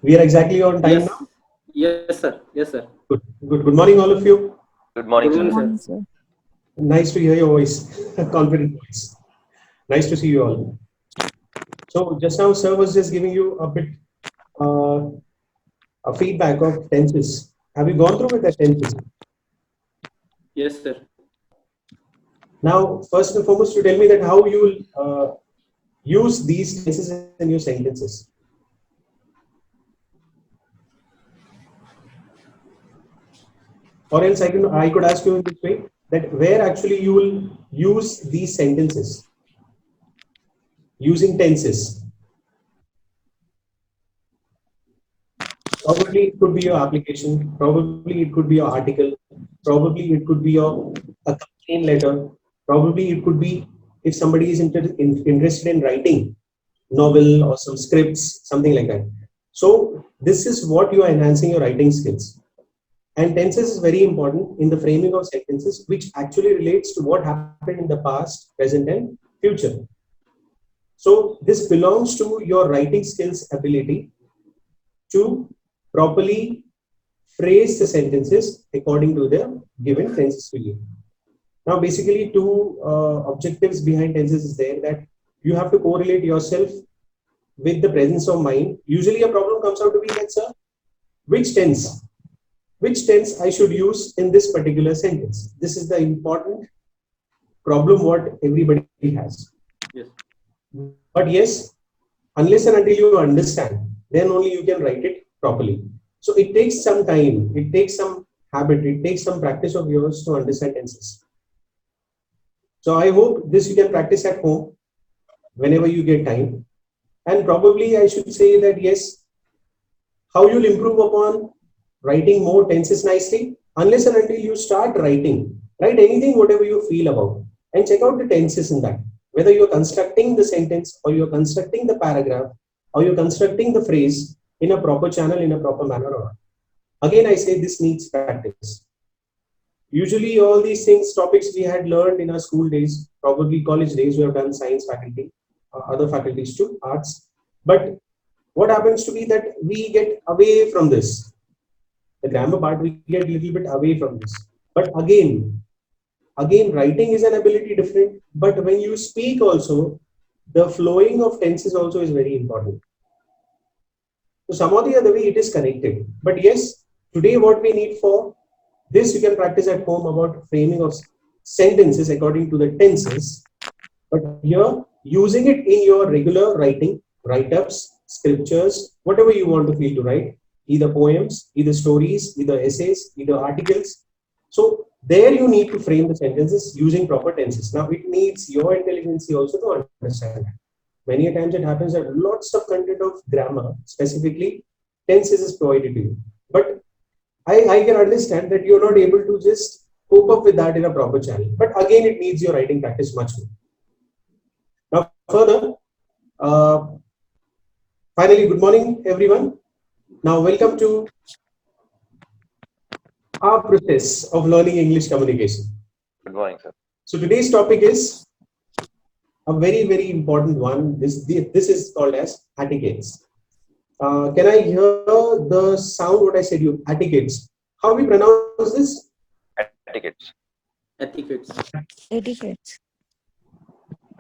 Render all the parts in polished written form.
We are exactly on time Yes. now. Yes, sir. Yes, sir. Good. Good. Good morning, all of you. Good morning, Good sir. morning, Good sir. morning, sir. Nice to hear your voice, confident voice. Nice to see you all. So just now, sir was just giving you a bit uh, a feedback of tenses. Have you gone through with the tenses? Yes, sir. Now, first and foremost, you tell me that how you will use these tenses in your sentences. Or else I could ask you in this way that where actually you will use these sentences using tenses. Probably it could be your application, probably it could be your article, probably it could be your a campaign letter, probably it could be if somebody is interested in writing novel or some scripts, something like that. So this is what you are enhancing your writing skills. And tenses is very important in the framing of sentences, which actually relates to what happened in the past, present, and future. So this belongs to your writing skills ability to properly phrase the sentences according to the given tenses to you. Now, basically, two objectives behind tenses is there that you have to correlate yourself with the presence of mind. Usually, a problem comes out to be that, sir, which tense, which tense I should use in this particular sentence. This is the important problem what everybody has. Yes. But yes, unless and until you understand, then only you can write it properly. So it takes some time, it takes some habit, it takes some practice of yours to understand tenses. So I hope this you can practice at home whenever you get time. And probably I should say that yes, how you'll improve upon writing more tenses nicely, unless and until you start writing, write anything, whatever you feel about, and check out the tenses in that. Whether you're constructing the sentence or you're constructing the paragraph or you're constructing the phrase in a proper channel, in a proper manner or not. Again, I say this needs practice. Usually, all these things, topics we had learned in our school days, probably college days, we have done science faculty, other faculties too, arts. But what happens to be that we get away from this, the grammar part, we get a little bit away from this. But again, writing is an ability different. But when you speak also, the flowing of tenses also is very important. So some or the other way it is connected. But yes, today what we need for this you can practice at home about framing of sentences according to the tenses. But here using it in your regular writing, write-ups, scriptures, whatever you want to feel to write, either poems, either stories, either essays, either articles. So there you need to frame the sentences using proper tenses. Now it needs your intelligence also to understand that. Many a times it happens that lots of content of grammar, specifically tenses, is provided to you. But I can understand that you're not able to just cope up with that in a proper channel. But again, it needs your writing practice much more. Now, further, uh, finally, good morning, everyone. Now, welcome to our process of learning English communication. Good morning, sir. So, today's topic is a very, very important one. This is called as etiquettes. Can I hear the sound what I said you? Etiquettes. How we pronounce this? Etiquettes. Etiquettes. Etiquette.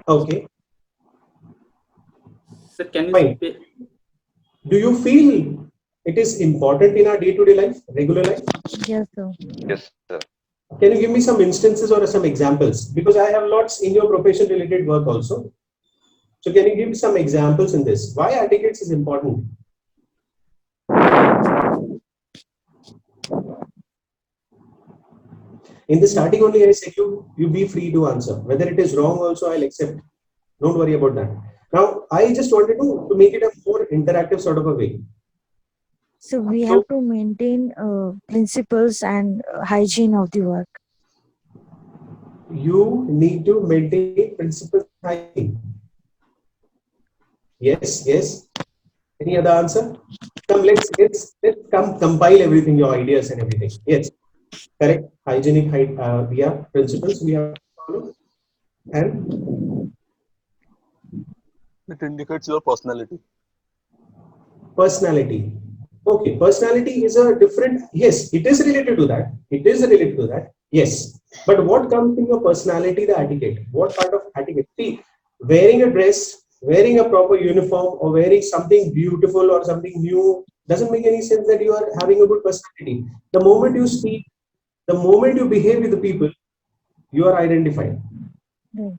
Okay, Sir, can you fine. speak? Do you feel it is important in our day-to-day life, regular life? Yes, sir. Yes, sir. Can you give me some instances or some examples? Because I have lots in your profession-related work also. So can you give some examples in this? Why etiquettes is important? In the starting only, I said you be free to answer. Whether it is wrong also, I'll accept. Don't worry about that. Now, I just wanted to make it a more interactive sort of a way. So we So have to maintain principles and hygiene of the work. you need to maintain principles and hygiene. Yes, yes. Any other answer? Come, let's come compile everything, your ideas and everything. Yes, correct. Hygienic, yeah, principles we have to follow. And It indicates your personality. personality. Okay, personality is a different, yes, it is related to that. It is related to that. Yes. But what comes in your personality, the etiquette? What part of etiquette? See, wearing a dress, wearing a proper uniform, or wearing something beautiful or something new doesn't make any sense that you are having a good personality. The moment you speak, the moment you behave with the people, you are identified. Right.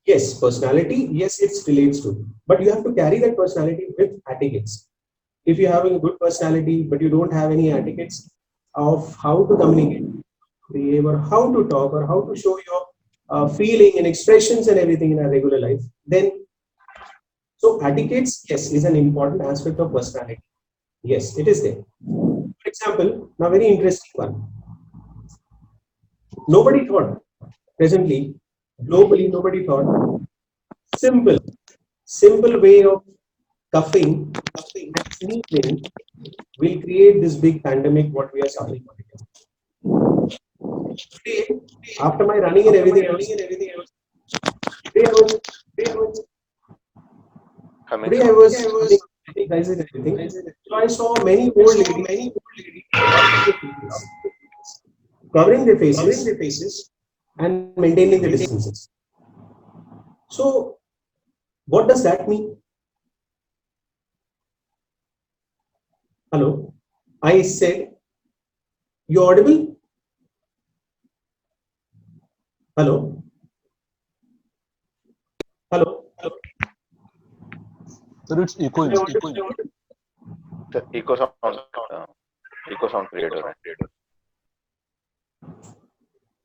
Yes, personality, yes, it relates to, but you have to carry that personality with etiquettes. If you're having a good personality, but you don't have any etiquettes of how to communicate, behave, or how to talk, or how to show your feeling and expressions and everything in a regular life, then so etiquettes, yes, is an important aspect of personality. Yes, it is there. For example, now very interesting one. Nobody thought presently, globally, nobody thought simple, simple way of coughing and sneezing will create this big pandemic what we are suffering today. After my running and everything, today I was Coming today I soon. was running exercises and everything. So I saw many old ladies covering their faces and maintaining the distances. So what does that mean? Hello, I said you audible. Hello, hello. Sir, it's Am I echoing. audible? The echo sound creator.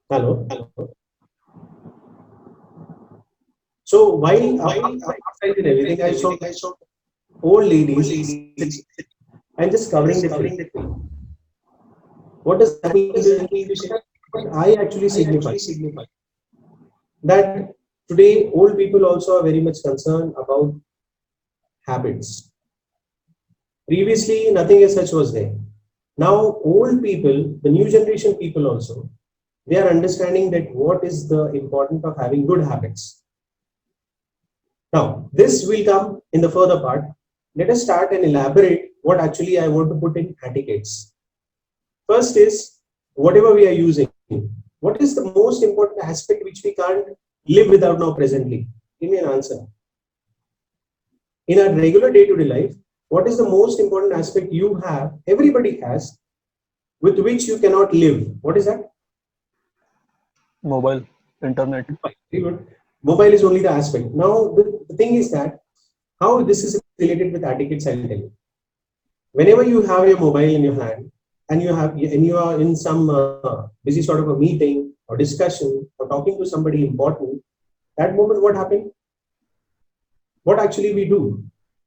Hello. So while after exercise and everything, I saw old ladies sitting and just covering their face. What does that mean? What I actually signify that today old people also are very much concerned about habits. Previously, nothing as such was there. Now, old people, the new generation people also, they are understanding that what is the importance of having good habits. Now, this will come in the further part. Let us start and elaborate what actually I want to put in etiquettes. First is whatever we are using. What is the most important aspect which we can't live without now presently? Give me an answer. In our regular day-to-day life, what is the most important aspect you have, everybody has, with which you cannot live? What is that? Mobile, internet. Very good. Mobile is only the aspect. Now, the thing is that how this is related with etiquettes, I'll tell you. Whenever you have your mobile in your hand and you are in some busy sort of a meeting or discussion or talking to somebody important, that moment what happened? What actually we do?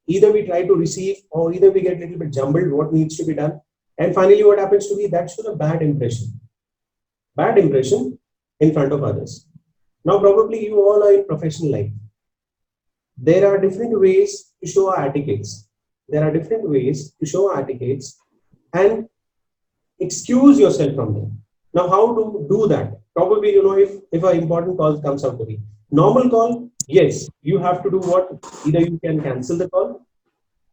Either we try to receive or either we get a little bit jumbled what needs to be done. And finally, what happens to be that shows a bad impression. Bad impression in front of others. Now, probably you all are in professional life. There are different ways to show our etiquettes. There are different ways to show our etiquettes and excuse yourself from them. Now, how to do that? Probably, if an important call comes out to be normal call, yes, you have to do what? Either you can cancel the call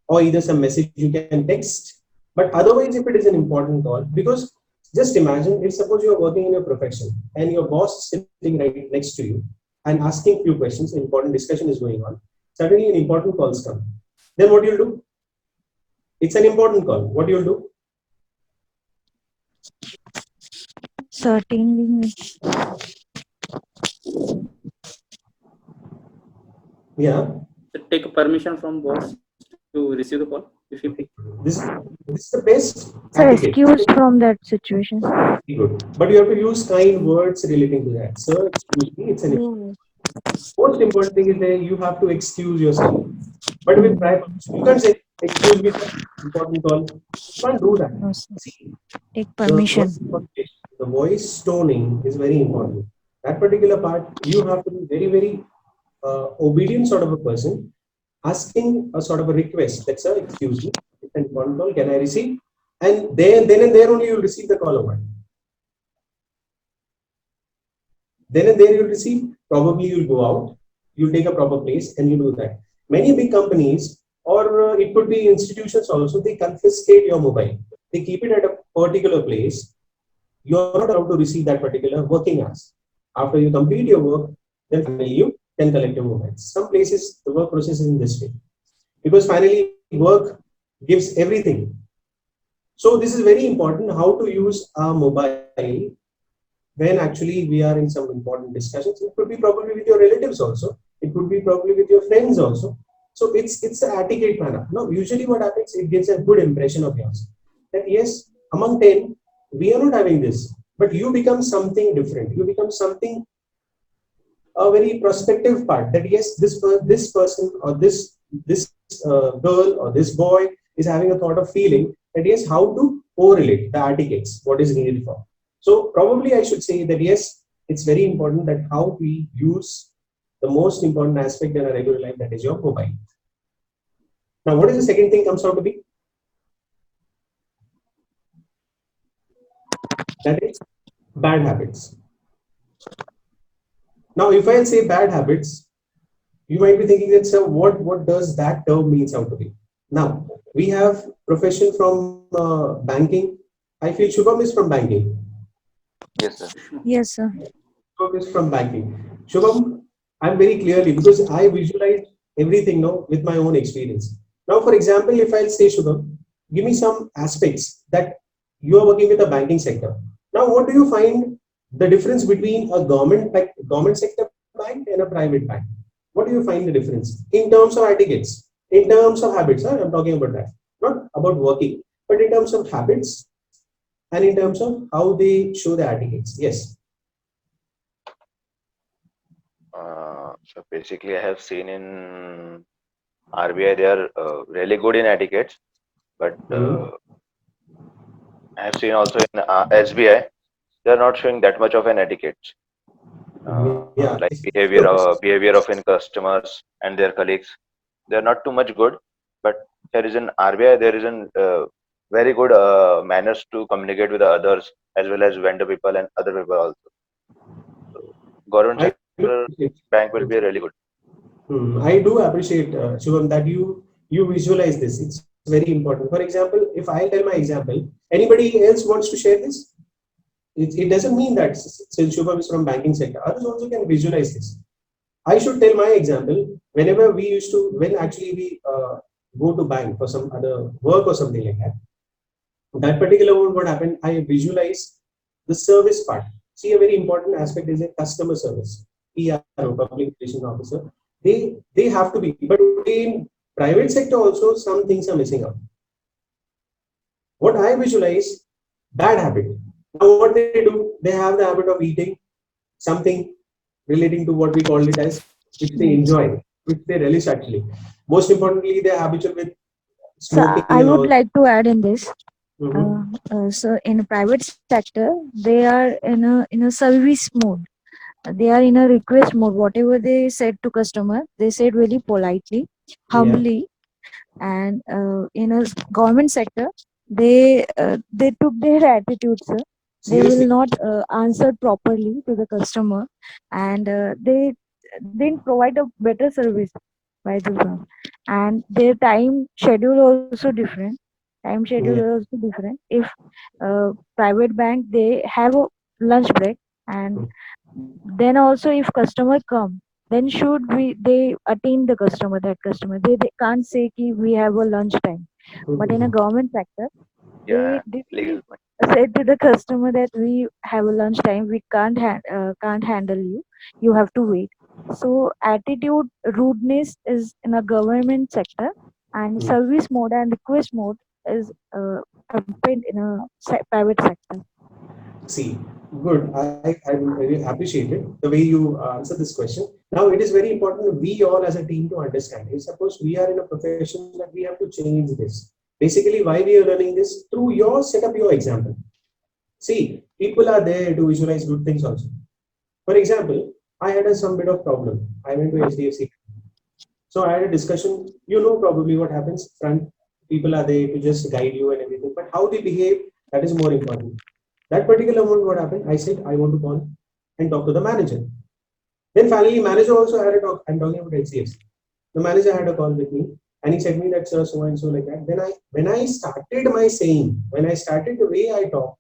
or either some message you can text. But otherwise, if it is an important call, because just imagine if suppose you are working in your profession and your boss is sitting right next to you and asking few questions, important discussion is going on. Suddenly, an important calls come. Then what you'll do? It's an important call. What you'll do? Certainly. Yeah. Take a permission from boss to receive the call. If you This is the best Sir, etiquette. excused from that situation. Very good. But you have to use kind words relating to that. Sir, excuse me. It's an most important thing is that you have to excuse yourself. But with private, you can't say, excuse me, sir, important call. You can't do that. No, sir. See, Take the permission. the voice toning is very important. That particular part, you have to be very, very obedient sort of a person, asking a sort of a request that, sir, excuse me, it's an important call, can I receive? And then and there only you'll receive the call over. Then and there you'll receive, probably you'll go out, you'll take a proper place and you do that. Many big companies or it could be institutions also. They confiscate your mobile. They keep it at a particular place. You're not allowed to receive that particular working hours. After you complete your work, then finally you can collect your mobile. Some places the work process is in this way because finally work gives everything. So this is very important how to use a mobile when actually we are in some important discussions. It could be probably with your relatives also. It could be probably with your friends also. So it's an etiquette manner. Now usually what happens, it gives a good impression of yours that yes, among 10 we are not having this, but you become something different. You become something, a very prospective part, that yes, this person or this girl or this boy is having a thought of feeling that yes, how to correlate the etiquettes, what is needed for. So probably I should say that yes, it's very important that how we use the most important aspect in our regular life, that is your mobile. Now, what is the second thing comes out to be? That is bad habits. Now, if I say bad habits, you might be thinking that, sir, what does that term means out to be? Now, we have profession from banking. I feel Shubham is from banking. Yes, sir. Yes, sir. Shubham is from banking. Shubham, I'm very clearly, because I visualize everything now with my own experience. Now, for example, if I'll say, Shubham, give me some aspects that you are working with the banking sector. Now, what do you find the difference between a government sector bank and a private bank? What do you find the difference in terms of etiquettes, in terms of habits? Huh? I'm talking about that, not about working, but in terms of habits and in terms of how they show the etiquettes. Yes. So basically, I have seen in RBI they are really good in etiquettes, but Mhm. I have seen also in SBI they are not showing that much of an etiquette, Yeah. like So, behavior of in customers and their colleagues. They are not too much good, but there is an RBI there is an very good manners to communicate with the others as well as vendor people and other people also. So government I do sector appreciate, bank will be really good. I do appreciate, Shivam, that you visualize this. It's very important. For example, if I tell my example, anybody else wants to share this? It doesn't mean that since Shubham is from banking sector, others also can visualize this. I should tell my example. Whenever we used to, when actually we go to bank for some other work or something like that, that particular one, what happened, I visualize the service part. See, a very important aspect is a customer service. PRO, public relation officer, they have to be, but in private sector also some things are missing out. What I visualize, bad habit. Now what they do, they have the habit of eating something relating to what we call it as, which they Yes. enjoy, which they relish actually. Most importantly, they're habitual with So smoking I and would all. like to add in this. Mhm. So in private sector, they are in a service mode. They are in a request mode. Whatever they said to customer, they said really politely, Yeah. humbly. And in a government sector, they took their attitude, sir. They will Seriously. not answer properly to the customer, and they didn't provide a better service by the firm. And their time schedule also different. Time schedule Yeah. also different. If private bank, they have a lunch break, and then also if customer come, then should they attend the customer, that customer, they can't say ki we have a lunch time. But in a Mhm. government sector, Yeah, they directly legal. said to the customer that we have a lunch time, we can't handle you, you have to wait. So attitude, rudeness is in a government sector, and Mhm. service mode and request mode is happened in a private sector. See, good. I really appreciate it the way you answer this question. Now, it is very important we all as a team to understand. If suppose we are in a profession that we have to change this. Basically, why we are learning this through your setup, your example. See, people are there to visualize good things also. For example, I had some bit of problem. I went to HDFC. So I had a discussion. You know probably what happens. Front people are there to just guide you and everything, but how they behave, that is more important. That particular moment, what happened? I said I want to call and talk to the manager. Then finally, manager also had a talk. I'm talking about HCFC. The manager had a call with me, And he said me that, sir, so and so like that. Then when I started my saying, when I started the way I talk,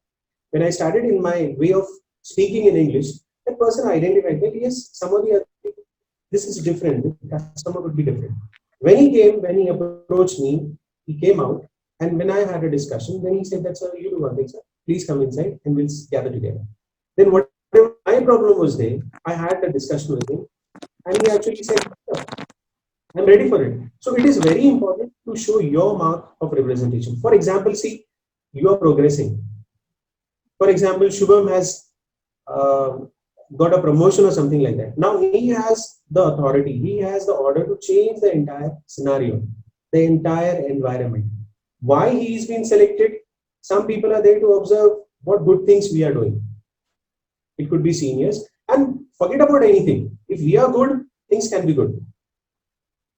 when I started in my way of speaking in English, that person identified that yes, some of the other people, this is different. The customer would be different. When he approached me, he came out, and when I had a discussion, then he said that, sir, you do one thing, sir. Please come inside and we'll gather together. Then whatever my problem was there, I had a discussion with him, and he actually said, "Sir, I'm ready for it." So it is very important to show your mark of representation. For example, see, you are progressing. For example, Shubham has uh, got a promotion or something like that. Now he has the authority, he has the order to change the entire scenario, the entire environment. Why he's been selected? Some people are there to observe what good things we are doing. It could be seniors, and forget about anything. If we are good, things can be good.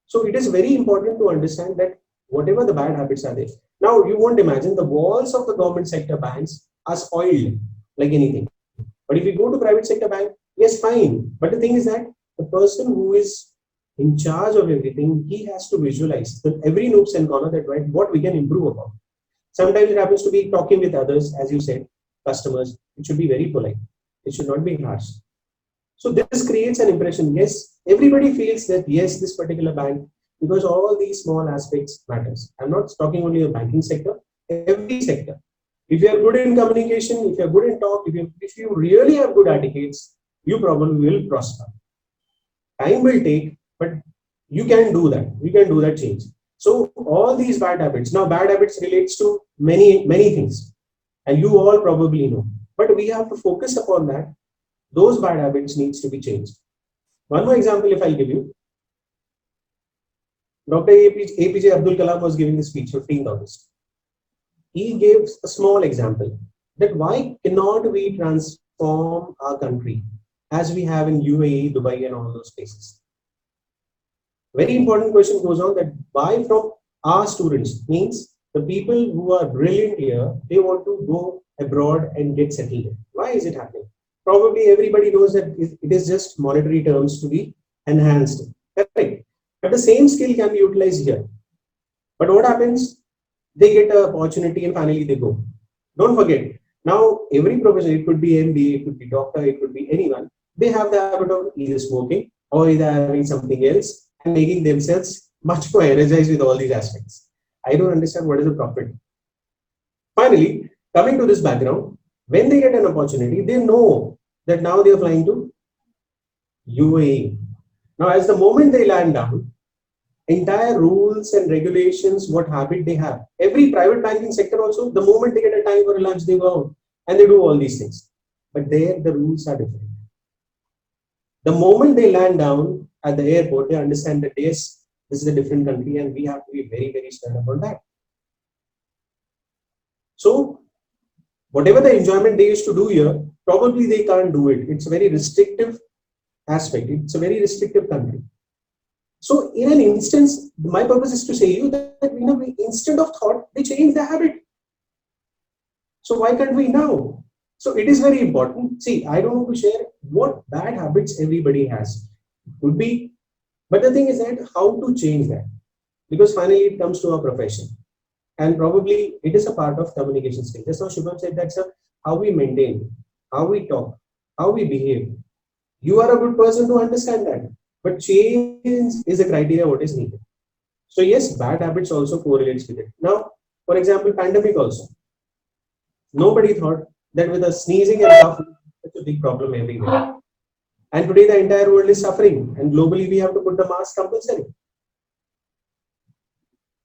So it is very important to understand that whatever the bad habits are there. Now you won't imagine the walls of the government sector banks are spoiled like anything. But if you go to private sector bank, yes, fine. But the thing is that the person who is in charge of everything, he has to visualize every nooks and corner that right, what we can improve upon. Sometimes it happens to be talking with others, as you said, customers. It should be very polite. It should not be harsh. So this creates an impression. Yes, everybody feels that yes, this particular bank, because all these small aspects matters. I'm not talking only the banking sector, every sector. If you are good in communication, if you are good in talk, if you really have good etiquettes, you probably will prosper. Time will take, but you can do that. You can do that change. So all these bad habits. Now, bad habits relates to many things, and you all probably know. But we have to focus upon that. Those bad habits needs to be changed. One more example, if I'll give you. Dr. APJ Abdul Kalam was giving a speech 15th August. He gave a small example that why cannot we transform our country as we have in UAE, Dubai, and all those places. Very important question goes on that why from our students means the people who are brilliant here, they want to go abroad and get settled. Why is it happening? Probably everybody knows that it is just monetary terms to be enhanced. Correct. But the same skill can be utilized here. But what happens? They get an opportunity and finally they go. Don't forget, now every profession, it could be MBA, it could be doctor, it could be anyone, they have the habit of either smoking or either having something else and making themselves much more energized with all these aspects. I don't understand what is the profit. Finally, coming to this background, when they get an opportunity, they know that now they are flying to UAE. Now, as the moment they land down, entire rules and regulations, what habit they have. Every private banking sector also, the moment they get a time for a lunch, they go out and they do all these things. But there, the rules are different. The moment they land down at the airport, they understand that yes, this is a different country and we have to be very, very stern about that. So, whatever the enjoyment they used to do here, probably they can't do it. It's a very restrictive aspect. It's a very restrictive country. So in an instance, my purpose is to say you that instead of thought, they change the habit. So why can't we now? So it is very important. See, I don't want to share what bad habits everybody has. Could be, but the thing is that how to change that? Because finally it comes to our profession. And probably it is a part of communication skill. Just now Shubham said that's how we maintain, how we talk, how we behave. You are a good person to understand that. But change is a criteria what is needed. So yes, bad habits also correlates with it. Now, for example, pandemic also. Nobody thought that with a sneezing and cough, it's a big problem everywhere. And today the entire world is suffering and globally we have to put the mask compulsory.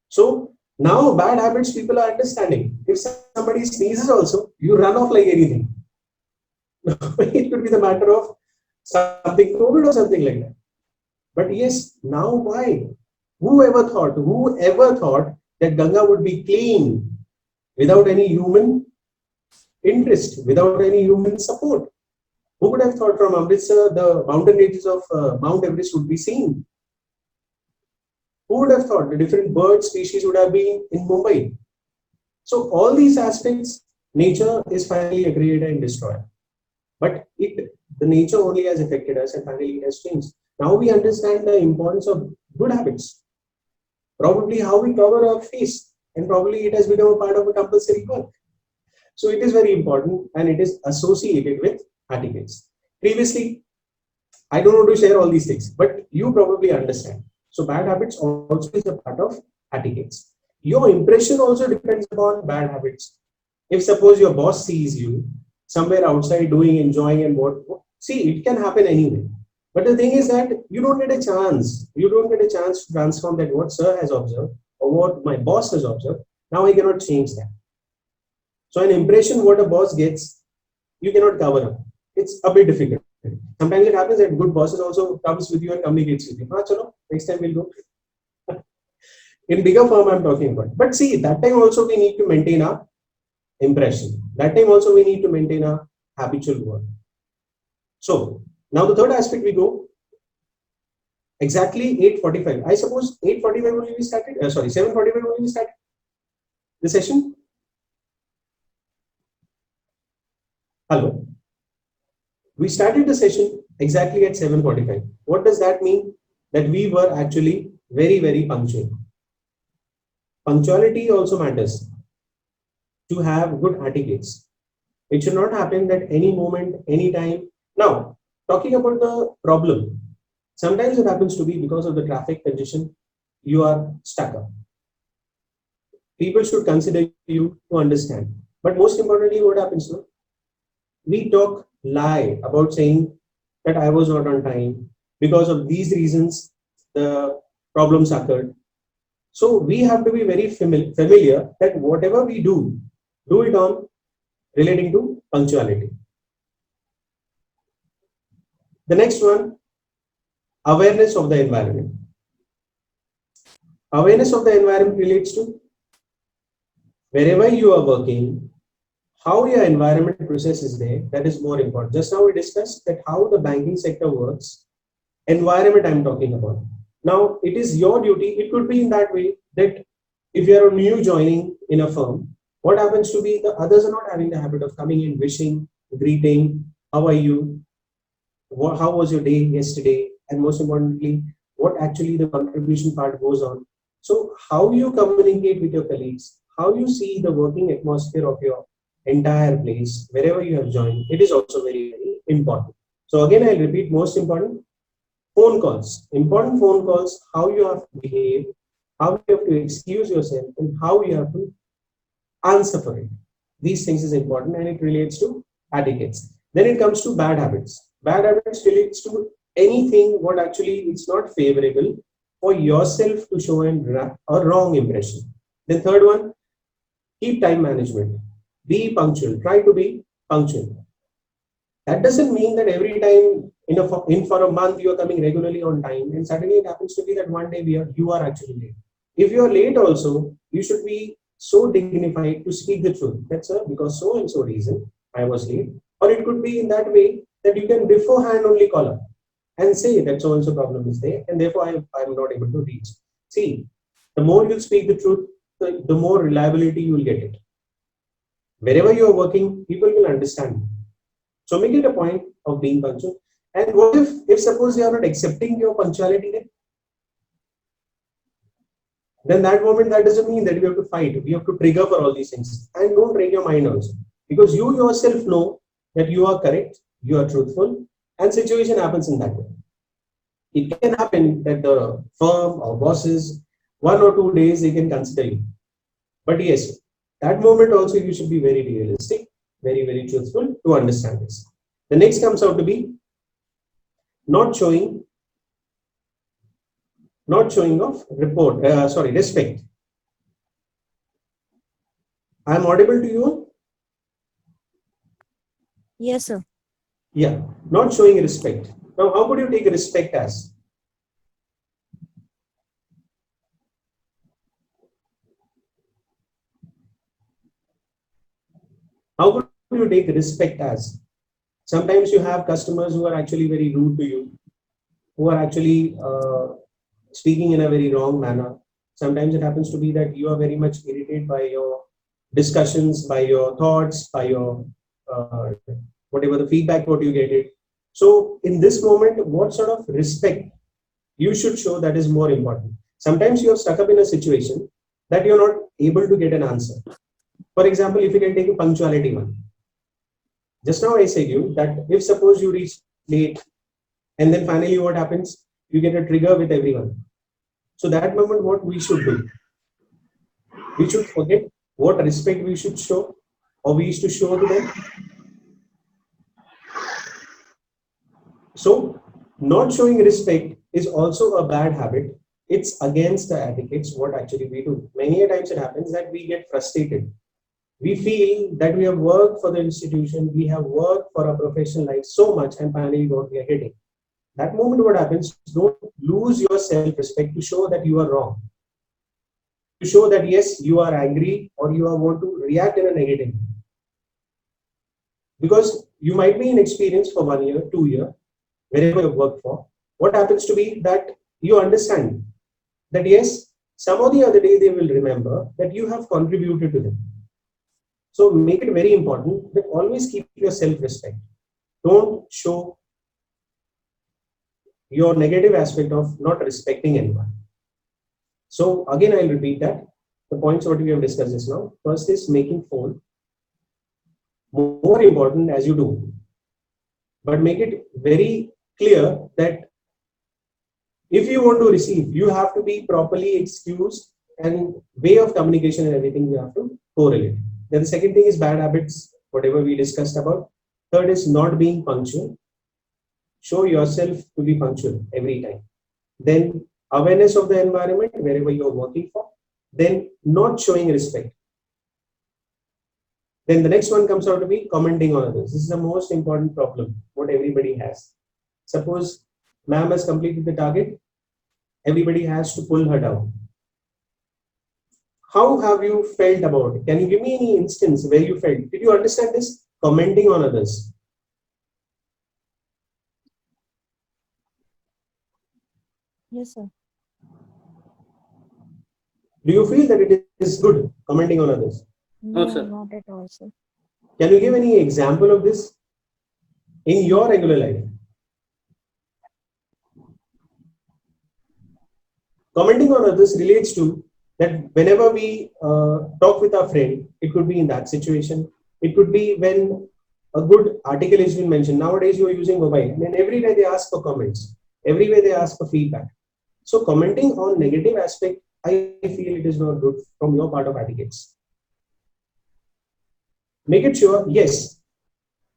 So now bad habits people are understanding. If somebody sneezes also, you run off like anything. It could be the matter of something COVID or something like that. But yes, now why? Whoever thought that Ganga would be clean without any human interest, without any human support? Who would have thought from Amritsar the mountain ranges of Mount Everest would be seen? Who would have thought the different bird species would have been in Mumbai? So all these aspects, nature is finally a creator and destroyer. But the nature only has affected us and finally it has changed. Now we understand the importance of good habits. probably how we cover our face, and probably it has become a part of a compulsory work. So it is very important, and it is associated with etiquettes. Previously, I don't want to share all these things, but you probably understand. So bad habits also is a part of etiquettes. Your impression also depends upon bad habits. If suppose your boss sees you somewhere outside doing, enjoying, and see, it can happen anyway. But the thing is that you don't get a chance. You don't get a chance to transform that what sir has observed or what my boss has observed. Now I cannot change that. So an impression what a boss gets, you cannot cover up. It's a bit difficult. Sometimes it happens that good bosses also comes with you and communicates with you. Chalo, next time we'll go. In bigger firm I'm talking about. But see, that time also we need to maintain our impression. That time also we need to maintain our habitual work. So now the third aspect we go. Exactly 8:45. I suppose 8:45 only we started. 7:45 only we started the session. Hello. We started the session exactly at 7:45. What does that mean? That we were actually very, very punctual. Punctuality also matters to have good etiquettes. It should not happen that any moment, any time. Now, talking about the problem, sometimes it happens to be because of the traffic congestion, you are stuck up. People should consider you to understand. But most importantly, what happens now? We talk lie about saying that I was not on time. Because of these reasons, the problems occurred. So we have to be very familiar that whatever we do it on relating to punctuality. The next one, awareness of the environment. Awareness of the environment relates to wherever you are working, how your environment process is there, that is more important. Just now we discussed that how the banking sector works, environment I'm talking about. Now it is your duty, it could be in that way that if you are new joining in a firm, what happens to be the others are not having the habit of coming in, wishing, greeting, how are you, how was your day yesterday, and most importantly, what actually the contribution part goes on. So how you communicate with your colleagues, how you see the working atmosphere of your entire place, wherever you have joined, it is also very, very important. So again, I'll repeat, most important, phone calls, important phone calls, how you have to behave, how you have to excuse yourself, and how you have to answer for it. These things is important, and it relates to etiquettes. Then it comes to bad habits. Bad habits relates to anything what actually it's not favorable for yourself to show a wrong impression. The third one, keep time management. Be punctual. Try to be punctual. That doesn't mean that every time in for a month you are coming regularly on time, and suddenly it happens to be that one day you are actually late. If you are late also, you should be so dignified to speak the truth. That's because so and so reason I was late. Or it could be in that way that you can beforehand only call up and say that so and so problem is there, and therefore I'm not able to reach. See, the more you speak the truth, the more reliability you will get it. Wherever you are working, people will understand you. So make it a point of being punctual. And what if suppose you are not accepting your punctuality then that moment, that doesn't mean that we have to fight. We have to trigger for all these things. And don't train your mind also. Because you yourself know that you are correct, you are truthful, and situation happens in that way. It can happen that the firm or bosses, 1 or 2 days, they can consider you. But yes, that moment also you should be very realistic, very, very truthful to understand this. The next comes out to be not showing of respect. I am audible to you? Yes, sir. Yeah, not showing respect. Now, how could you take respect as? How could you take respect as? Sometimes you have customers who are actually very rude to you, who are actually speaking in a very wrong manner. Sometimes it happens to be that you are very much irritated by your discussions, by your thoughts, by your whatever the feedback what you get it. So in this moment, what sort of respect you should show, that is more important. Sometimes you are stuck up in a situation that you're not able to get an answer. For example, if you can take a punctuality one. Just now I said you that if suppose you reach late and then finally what happens? You get a trigger with everyone. So that moment what we should do? We should forget what respect we should show or we used to show to them. So not showing respect is also a bad habit. It's against the etiquettes what actually we do. Many a times it happens that we get frustrated. We feel that we have worked for the institution, we have worked for our professional life so much and finally what we are getting. That moment what happens, don't lose your self-respect to show that you are wrong. To show that yes, you are angry or you are want to react in a negative way. Because you might be in experience for 1 year, 2 years, wherever you work for. What happens to be that you understand that yes, some of the other day they will remember that you have contributed to them. So make it very important that always keep your self-respect. Don't show your negative aspect of not respecting anyone. So again, I'll repeat that. The points what we have discussed just now. First is making phone more important as you do. But make it very clear that if you want to receive, you have to be properly excused and way of communication and everything you have to correlate. Then the second thing is bad habits, whatever we discussed about. Third is not being punctual. Show yourself to be punctual every time. Then awareness of the environment wherever you are working for. Then not showing respect. Then the next one comes out to be commenting on others. This is the most important problem what everybody has. Suppose ma'am has completed the target, everybody has to pull her down. How have you felt about it? Can you give me any instance where you felt? Did you understand this? Commenting on others. Yes, sir. Do you feel that it is good commenting on others? No, No, sir. not at all, sir. Can you give any example of this in your regular life? Commenting on others relates to that whenever we talk with our friend, it could be in that situation. It could be when a good article has been mentioned. Nowadays, you are using mobile, and everywhere they ask for comments. Everywhere they ask for feedback. So commenting on negative aspect, I feel it is not good from your part of etiquettes. Make it sure, yes,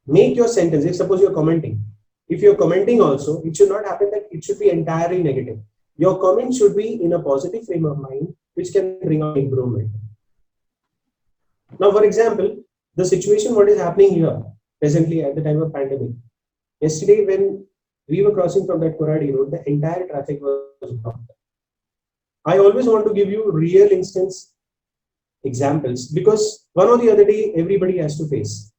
make your sentence, if suppose you're commenting, if you're commenting also, it should not happen that it should be entirely negative. Your comment should be in a positive frame of mind, which can bring out improvement. Now, for example, the situation what is happening here presently at the time of pandemic. Yesterday, when we were crossing from that Kuradi road, the entire traffic was blocked. I always want to give you real instance examples because one or the other day everybody has to face.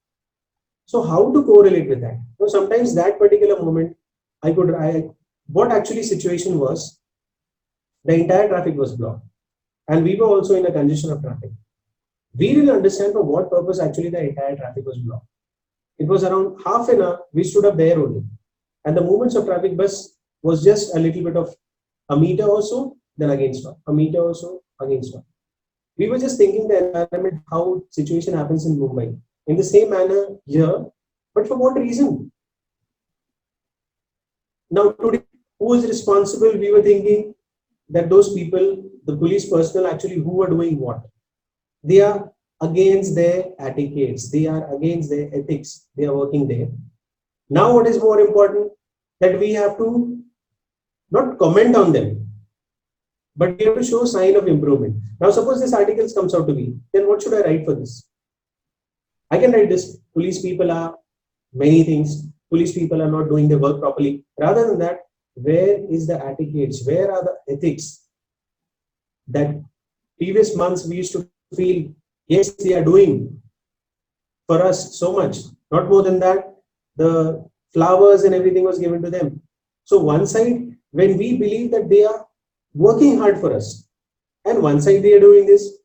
So how to correlate with that? So sometimes that particular moment, what actually situation was, the entire traffic was blocked and we were also in a congestion of traffic. We didn't understand for what purpose actually the entire traffic was blocked. It was around half an hour, we stood up there only. And the movements of traffic bus was just a little bit of a meter or so, then again stop, a meter or so, again stop. We were just thinking the environment, how situation happens in Mumbai. In the same manner here, but for what reason? Now today, who is responsible? We were thinking that those people, the police personnel actually who are doing what? They are against their etiquettes. They are against their ethics. They are working there. Now what is more important? That we have to not comment on them, but we have to show sign of improvement. Now suppose this article comes out to me, then what should I write for this? I can write this, police people are many things, police people are not doing their work properly. Rather than that, where is the etiquettes? Where are the ethics that previous months we used to feel, yes, they are doing for us so much. Not more than that, the flowers and everything was given to them. So one side, when we believe that they are working hard for us, and one side they are doing this.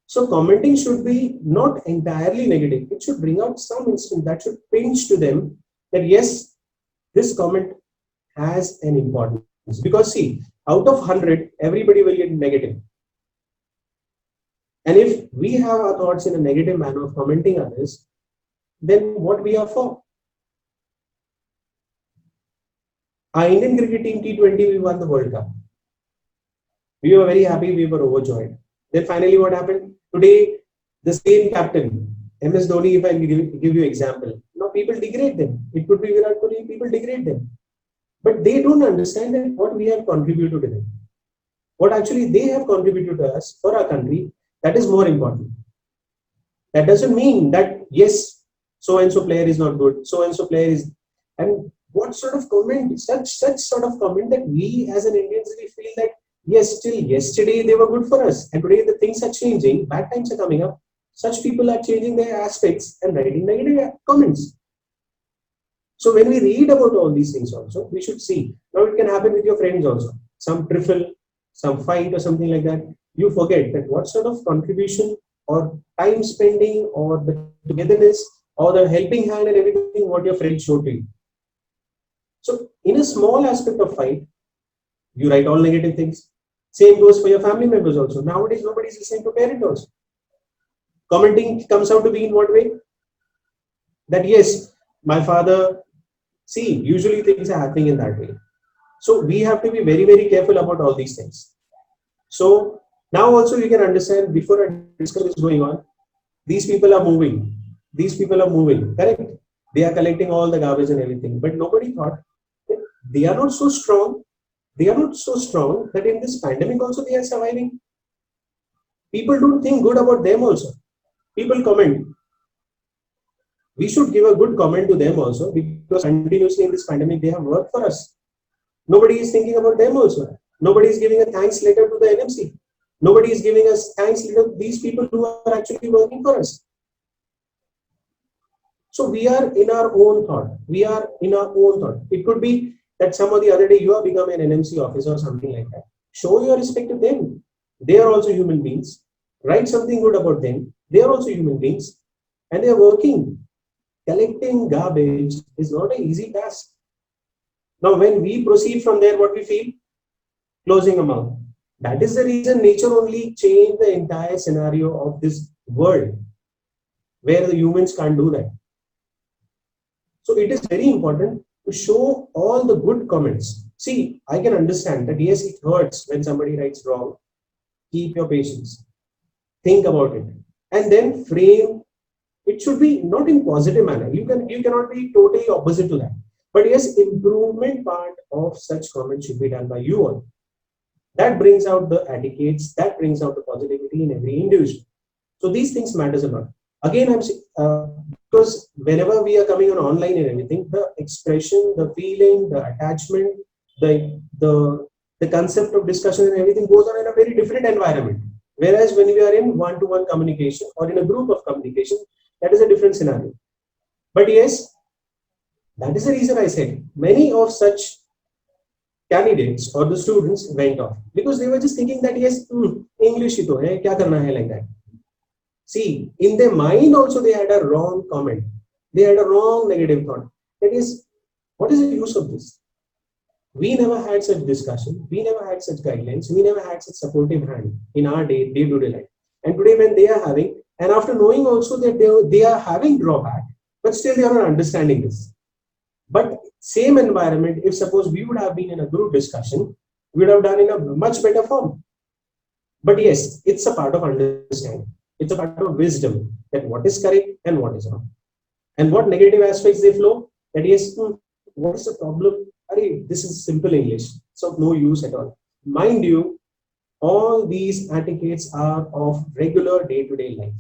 So commenting should be not entirely negative. It should bring out some instinct that should pinch to them that yes, this comment has an importance. Because see, Out of 100, everybody will get negative. And if we have our thoughts in a negative manner of commenting others, then what we are for? Our Indian cricket team T20, we won the World Cup. We were very happy, we were overjoyed. Then finally what happened? Today, the same captain, MS Dhoni, if I give you example, now people degrade them. It could be Virat Kohli, people degrade them. But they don't understand that what we have contributed to them. What actually they have contributed to us for our country, that is more important. That doesn't mean that, yes, so-and-so player is not good, so-and-so player is... And what sort of comment, such sort of comment that we as an Indians, we feel that, yes, till yesterday they were good for us. And today the things are changing, bad times are coming up. Such people are changing their aspects and writing negative comments. So when we read about all these things also, we should see. Now it can happen with your friends also. Some trifle, some fight or something like that. You forget that what sort of contribution or time spending or the togetherness or the helping hand and everything what your friends showed to you. So in a small aspect of fight, you write all negative things. Same goes for your family members also. Nowadays, nobody is listening to parents also. Commenting comes out to be in what way? That yes, my father, see, usually things are happening in that way. So we have to be very, very careful about all these things. So now also you can understand, before a discussion is going on, these people are moving. These people are moving, correct? They are collecting all the garbage and everything. But nobody thought that they are not so strong. They are not so strong that in this pandemic also they are surviving. People don't think good about them also. People comment. We should give a good comment to them also, because continuously in this pandemic they have worked for us. Nobody is thinking about them also. Nobody is giving a thanks letter to the NMC. Nobody is giving us thanks letter to these people who are actually working for us. So we are in our own thought. We are in our own thought. It could be that some of the other day you have become an NMC officer or something like that. Show your respect to them. They are also human beings. Write something good about them. They are also human beings. And they are working. Collecting garbage is not an easy task. Now when we proceed from there, what we feel? Closing a mouth. That is the reason nature only changed the entire scenario of this world, where the humans can't do that. So it is very important to show all the good comments. See, I can understand that yes, it hurts when somebody writes wrong. Keep your patience. Think about it. And then frame. It should be not in positive manner. You cannot be totally opposite to that. But yes, improvement part of such comments should be done by you all. That brings out the etiquettes, that brings out the positivity in every individual. So these things matters a lot. Again, because whenever we are coming on online and everything, the expression, the feeling, the attachment, the concept of discussion and everything goes on in a very different environment. Whereas when we are in one-to-one communication or in a group of communication, that is a different scenario. But yes, that is the reason I said many of such candidates or the students went off, because they were just thinking that yes, English ito hai, kya karna hai, like that. See, in their mind also they had a wrong comment. They had a wrong negative thought. That is, what is the use of this? We never had such discussion. We never had such guidelines. We never had such supportive hand in our day-to-day life. And today when they are having, and after knowing also that they are having drawback, but still they are not understanding this. But same environment, if suppose we would have been in a group discussion, we would have done in a much better form. But yes, it's a part of understanding. It's a part of wisdom that what is correct and what is wrong. And what negative aspects they flow, that yes, what is the problem? This is simple English. It's of no use at all. Mind you, all these etiquettes are of regular day-to-day life.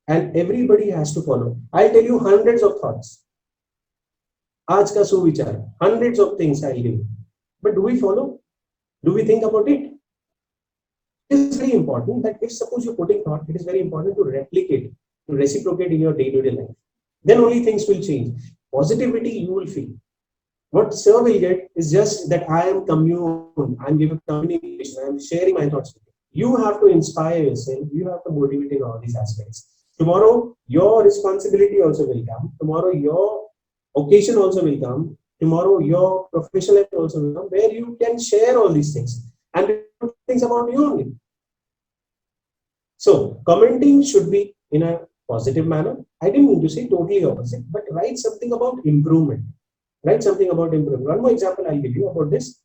And everybody has to follow. I'll tell you hundreds of thoughts. Aaj ka suvichar, hundreds of things I'll give. But do we follow? Do we think about it? It is very important that if suppose you're putting thought, it is very important to replicate, to reciprocate in your day-to-day life. Then only things will change. Positivity you will feel. What sir will get is just that I am I'm giving communication, I am sharing my thoughts with you. You have to inspire yourself, you have to motivate in all these aspects. Tomorrow, your responsibility also will come. Tomorrow, your occasion also will come. tomorrow your professional life also will come, where you can share all these things and things about you only. So commenting should be in a positive manner. I didn't mean to say totally opposite, but write something about improvement. Write something about improvement. One more example I'll give you about this.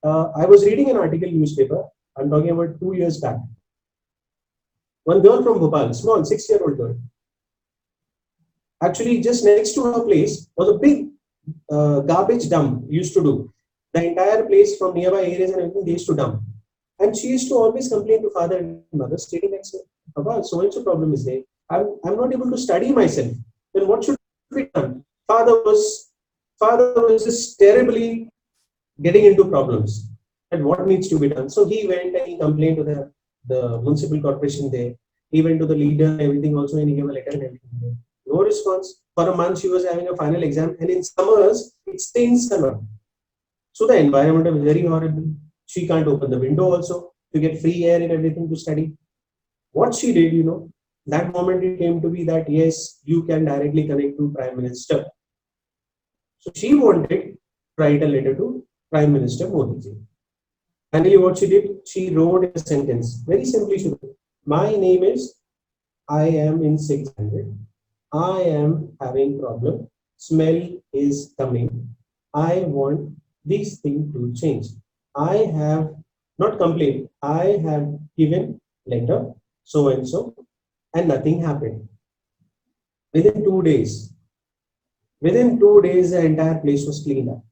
I was reading an article in newspaper. I'm talking about 2 years back. One girl from Bhopal, small 6-year-old girl. Actually, just next to her place was a big garbage dump used to do. The entire place from nearby areas and everything they used to dump. And she used to always complain to father and mother, stating that, Papa, so and so problem is there. I'm not able to study myself. Then what should be done? Father was just terribly getting into problems. And what needs to be done? So he went and he complained to the municipal corporation there. He went to the leader and everything also, and he gave a letter and everything there. No response. For a month, she was having a final exam, and in summers, it stains a lot. So the environment was very horrible. She can't open the window also to get free air and everything to study. What she did, that moment it came to be that yes, you can directly connect to Prime Minister. So she wanted to write a letter to Prime Minister Modi ji. Finally, what she did, she wrote a sentence. Very simply, she wrote, my name is, I am in 600. I am having problem. Smell is coming. I want this thing to change. I have not complained. I have given letter so and so, and nothing happened. Within 2 days, the entire place was cleaned up.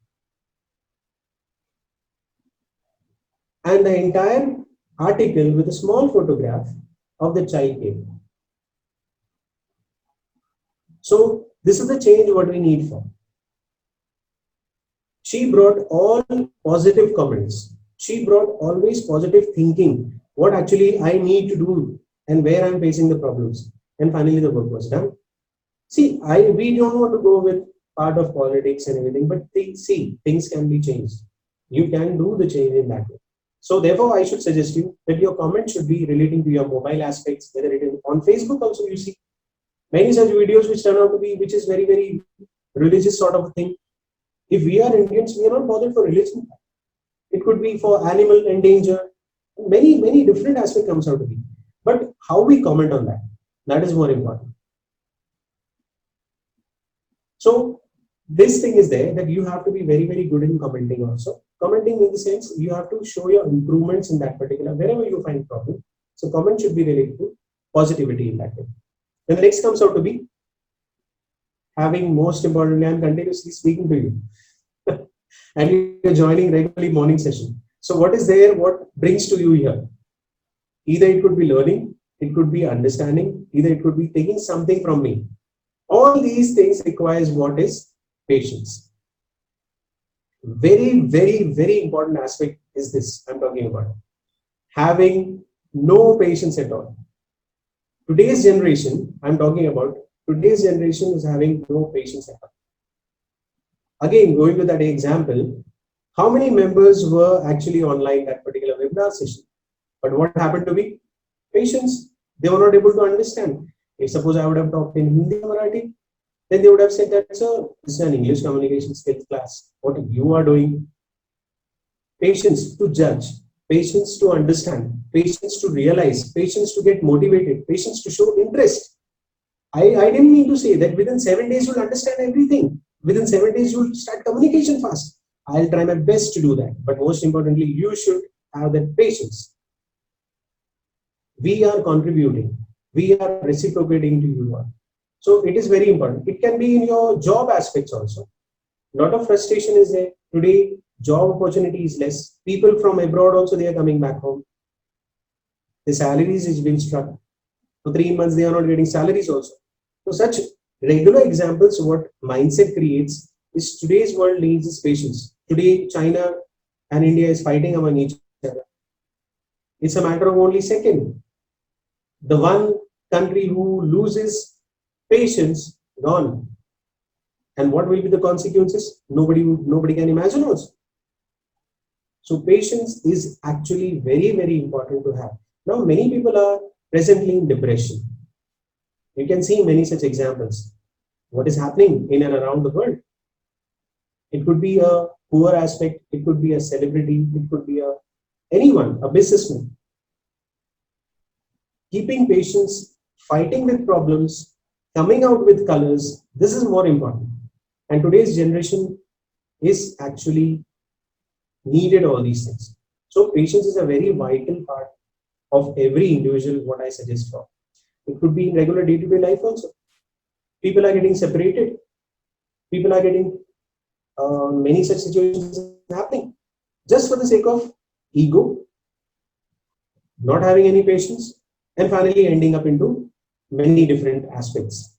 And the entire article with a small photograph of the child came. So this is the change what we need for. She brought all positive comments. She brought always positive thinking. What actually I need to do and where I'm facing the problems. And finally the work was done. See, we don't want to go with part of politics and everything, but things can be changed. You can do the change in that way. So therefore, I should suggest you that your comment should be relating to your mobile aspects, whether it is on Facebook also you see many such videos which turn out to be, which is very, very religious sort of a thing. If we are Indians, we are not bothered for religion. It could be for animal and danger. Many, many different aspects comes out to be. But how we comment on that is more important. So this thing is there that you have to be very, very good in commenting also. Commenting in the sense you have to show your improvements in that particular, wherever you find problem. So comment should be related to positivity in that way. Then the next comes out to be having, most importantly, I'm continuously speaking to you and you're joining regularly morning session. So what is there, what brings to you here? Either it could be learning, it could be understanding, either it could be taking something from me. All these things requires what is patience. Very, very, very important aspect is this I'm talking about. Having no patience at all. Today's generation, I'm talking about, today's generation is having no patience at all. Again, going to that example, how many members were actually online that particular webinar session? But what happened to be? Patience. They were not able to understand. If suppose I would have talked in Hindi or Marathi, then they would have said that, sir, this is an English communication skills class. What you are doing? Patience to judge, patience to understand, patience to realize, patience to get motivated, patience to show interest. I didn't mean to say that within 7 days you'll understand everything. Within 7 days you'll start communication fast. I'll try my best to do that. But most importantly, you should have that patience. We are contributing. We are reciprocating to you all. So it is very important. It can be in your job aspects also. A lot of frustration is there. Today, job opportunity is less. People from abroad also, they are coming back home. The salaries is being struck. For 3 months, they are not getting salaries also. So such regular examples, what mindset creates is today's world needs is patience. Today, China and India is fighting among each other. It's a matter of only second. The one country who loses patience, gone. And what will be the consequences? Nobody can imagine also. So patience is actually very, very important to have. Now, many people are presently in depression. You can see many such examples. What is happening in and around the world? It could be a poor aspect, it could be a celebrity, it could be anyone, a businessman. Keeping patience, fighting with problems, coming out with colors, this is more important. And today's generation is actually needed all these things. So patience is a very vital part of every individual, what I suggest for. It could be in regular day-to-day life also. People are getting separated. People are getting many such situations happening just for the sake of ego, not having any patience, and finally ending up into many different aspects.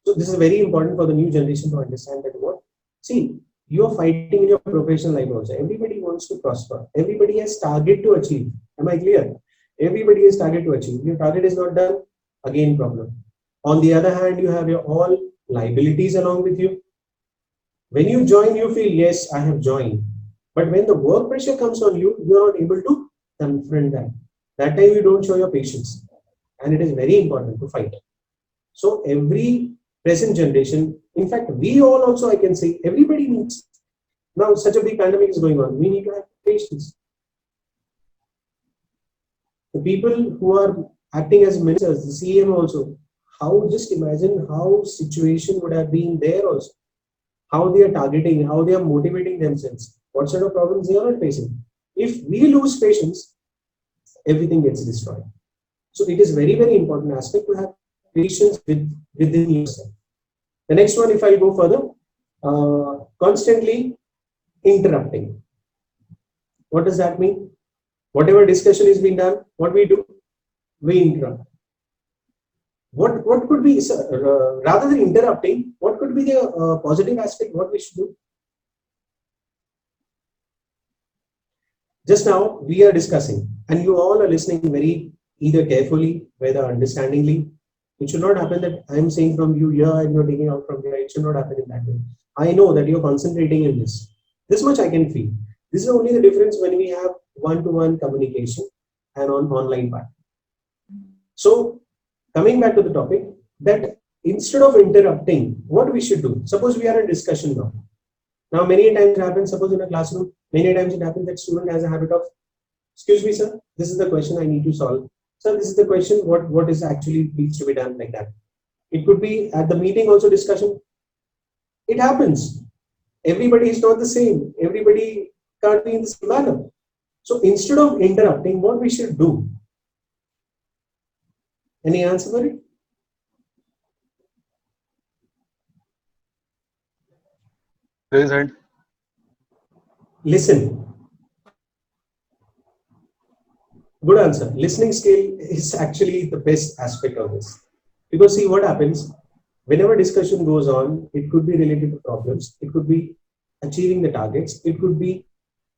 So this is very important for the new generation to understand that what, see, you are fighting in your professional life also. Everybody wants to prosper. Everybody has target to achieve. Am I clear? Everybody has target to achieve. Your target is not done, again problem. On the other hand, you have your all liabilities along with you. When you join, you feel, yes, I have joined. But when the work pressure comes on you, you are not able to confront that. That time you don't show your patience. And it is very important to fight. So every present generation, in fact, we all also, I can say, everybody needs. Now, such a big pandemic is going on. We need to have patience. The people who are acting as ministers, the CM also, how, just imagine how situation would have been there also. How they are targeting, how they are motivating themselves, what sort of problems they are not facing. If we lose patience, everything gets destroyed. So it is very, very important aspect to have patience within yourself. The next one, if I go further, constantly interrupting. What does that mean? Whatever discussion is being done, what we do? We interrupt. What could be, rather than interrupting, what could be the positive aspect, what we should do? Just now, we are discussing, and you all are listening very either carefully, whether understandingly. It should not happen that I am saying from you here and you're taking out from here. It should not happen in that way. I know that you're concentrating in this. This much I can feel. This is only the difference when we have one-to-one communication and on online part. So, coming back to the topic, that instead of interrupting, what we should do? Suppose we are in discussion now. Now, many times it happens, suppose in a classroom, many times it happens that student has a habit of, excuse me, sir, this is the question I need to solve. Sir, this is the question, what is actually needs to be done, like that. It could be at the meeting also discussion. It happens. Everybody is not the same. Everybody can't be in the same manner. So instead of interrupting, what we should do? Any answer for it? Raise hand. Listen. Good answer. Listening skill is actually the best aspect of this. Because see what happens, whenever discussion goes on, it could be related to problems, it could be achieving the targets, it could be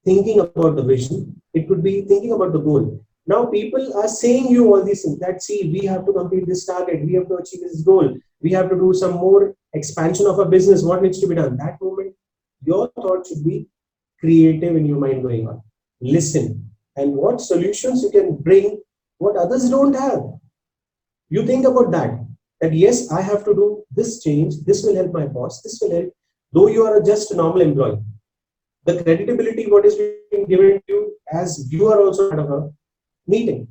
thinking about the vision, it could be thinking about the goal. Now people are saying you all these things that see, we have to complete this target, we have to achieve this goal, we have to do some more expansion of our business, what needs to be done? That moment, your thought should be creative in your mind going on. Listen. And what solutions you can bring, what others don't have. You think about that yes, I have to do this change, this will help my boss, this will help, though you are just a normal employee. The credibility what is being given to you as you are also part of a meeting.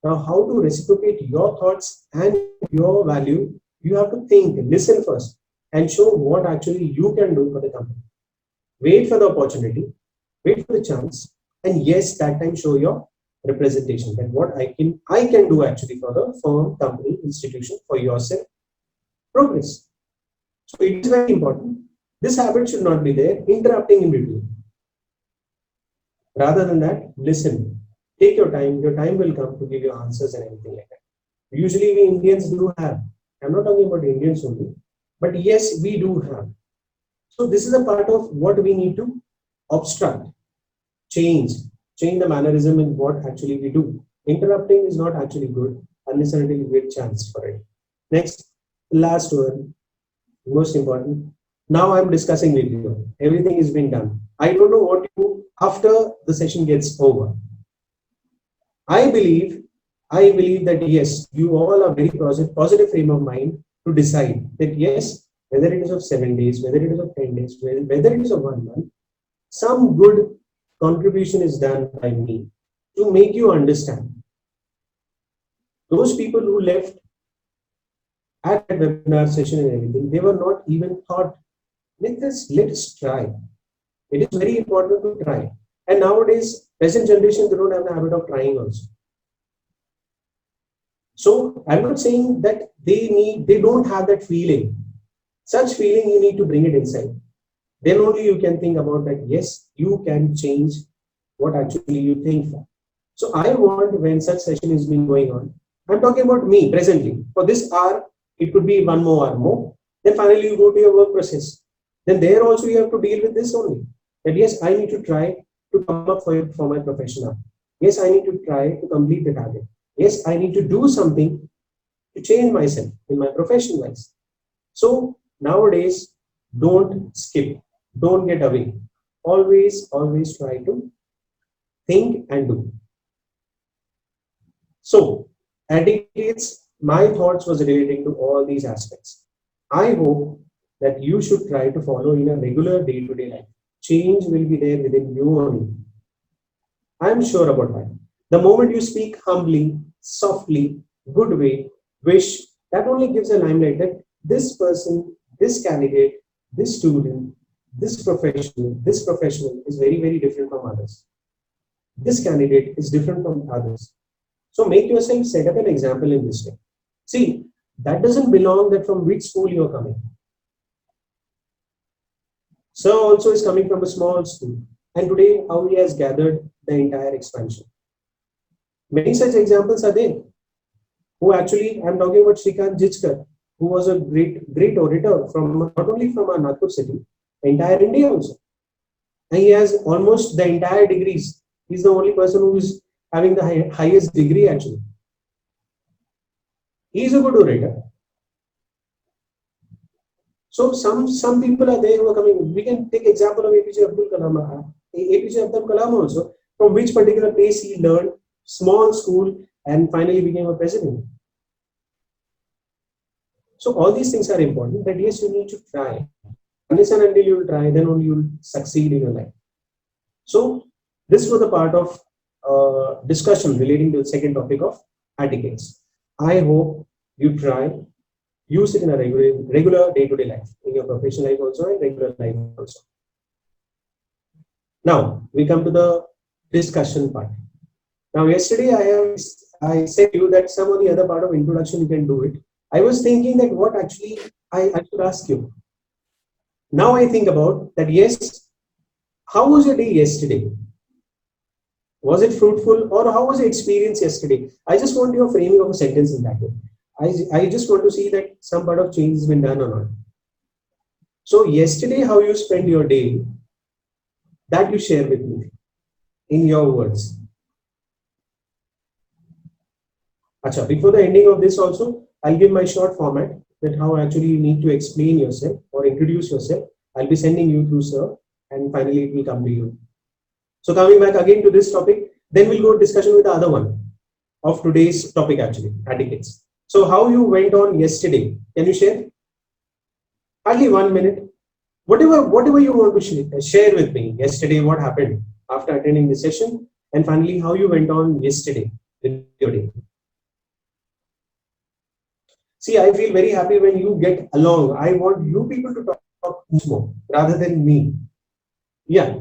Now, how to reciprocate your thoughts and your value, you have to think, listen first, and show what actually you can do for the company. Wait for the opportunity, wait for the chance, and yes, that time show your representation that what I can do actually for the firm, company, institution, for yourself, progress. So it is very important. This habit should not be there, interrupting in between. Rather than that, listen, take your time will come to give you answers and everything like that. Usually we Indians do have, I'm not talking about Indians only, but yes, we do have. So this is a part of what we need to obstruct. Change the mannerism in what actually we do. Interrupting is not actually good unless and until you get chance for it. Next, last one, most important. Now I'm discussing with you. Everything is being done. I don't know what you do after the session gets over. I believe that yes, you all are very positive frame of mind to decide that yes, whether it is of 7 days, whether it is of 10 days, whether it is of 1 month, some good contribution is done by me to make you understand. Those people who left at that webinar session and everything, they were not even thought, let's try. It is very important to try. And nowadays, present generation, they don't have the habit of trying also. So I'm not saying that they don't have that feeling. Such feeling, you need to bring it inside. Then only you can think about that, yes, you can change what actually you think for. So I want, when such session is been going on, I'm talking about me presently. For this hour, it could be 1 more hour more. Then finally you go to your work process. Then there also you have to deal with this only. That yes, I need to try to come up for my professional. Yes, I need to try to complete the target. Yes, I need to do something to change myself in my profession wise. So nowadays, don't skip, don't get away. Always try to think and do. So, etiquettes, my thoughts was relating to all these aspects. I hope that you should try to follow in a regular day-to-day life. Change will be there within you only. I am sure about that. The moment you speak humbly, softly, good way, wish, that only gives a limelight that this person, this candidate, this student, this professional is very, very different from others. This candidate is different from others. So make yourself set up an example in this way. See, that doesn't belong that from which school you are coming. Sir also is coming from a small school, and today how he has gathered the entire expansion. Many such examples are there. Who actually, I'm talking about Shrikant Jitskar, who was a great orator from not only from our Nagpur city, entire India also. And he has almost the entire degrees. He's the only person who is having the highest degree actually. He is a good orator. So some people are there who are coming. We can take example of APJ Abdul Kalam. APJ Abdul Kalam also, from which particular place he learned, small school, and finally became a president. So all these things are important, that yes, you need to try. Unless and until you will try, then only you will succeed in your life. So this was the part of discussion relating to the second topic of etiquettes. I hope you try, use it in a regular day-to-day life, in your professional life also and regular life also. Now we come to the discussion part. Now yesterday I said to you that some of the other part of introduction you can do it. I was thinking that what actually I should ask you. Now I think about that, yes, how was your day yesterday? Was it fruitful, or how was your experience yesterday? I just want your framing of a sentence in that way. I just want to see that some part of change has been done or not. So yesterday, how you spent your day, that you share with me in your words. Acha, before the ending of this also, I'll give my short format that how actually you need to explain yourself or introduce yourself. I'll be sending you through sir, and finally it will come to you. So coming back again to this topic, then we'll go discussion with the other one of today's topic actually, etiquettes. So how you went on yesterday, can you share? Hardly 1 minute. Whatever you want to share with me yesterday, what happened after attending the session, and finally how you went on yesterday with your day. See, I feel very happy when you get along. I want you people to talk more rather than me. Yeah.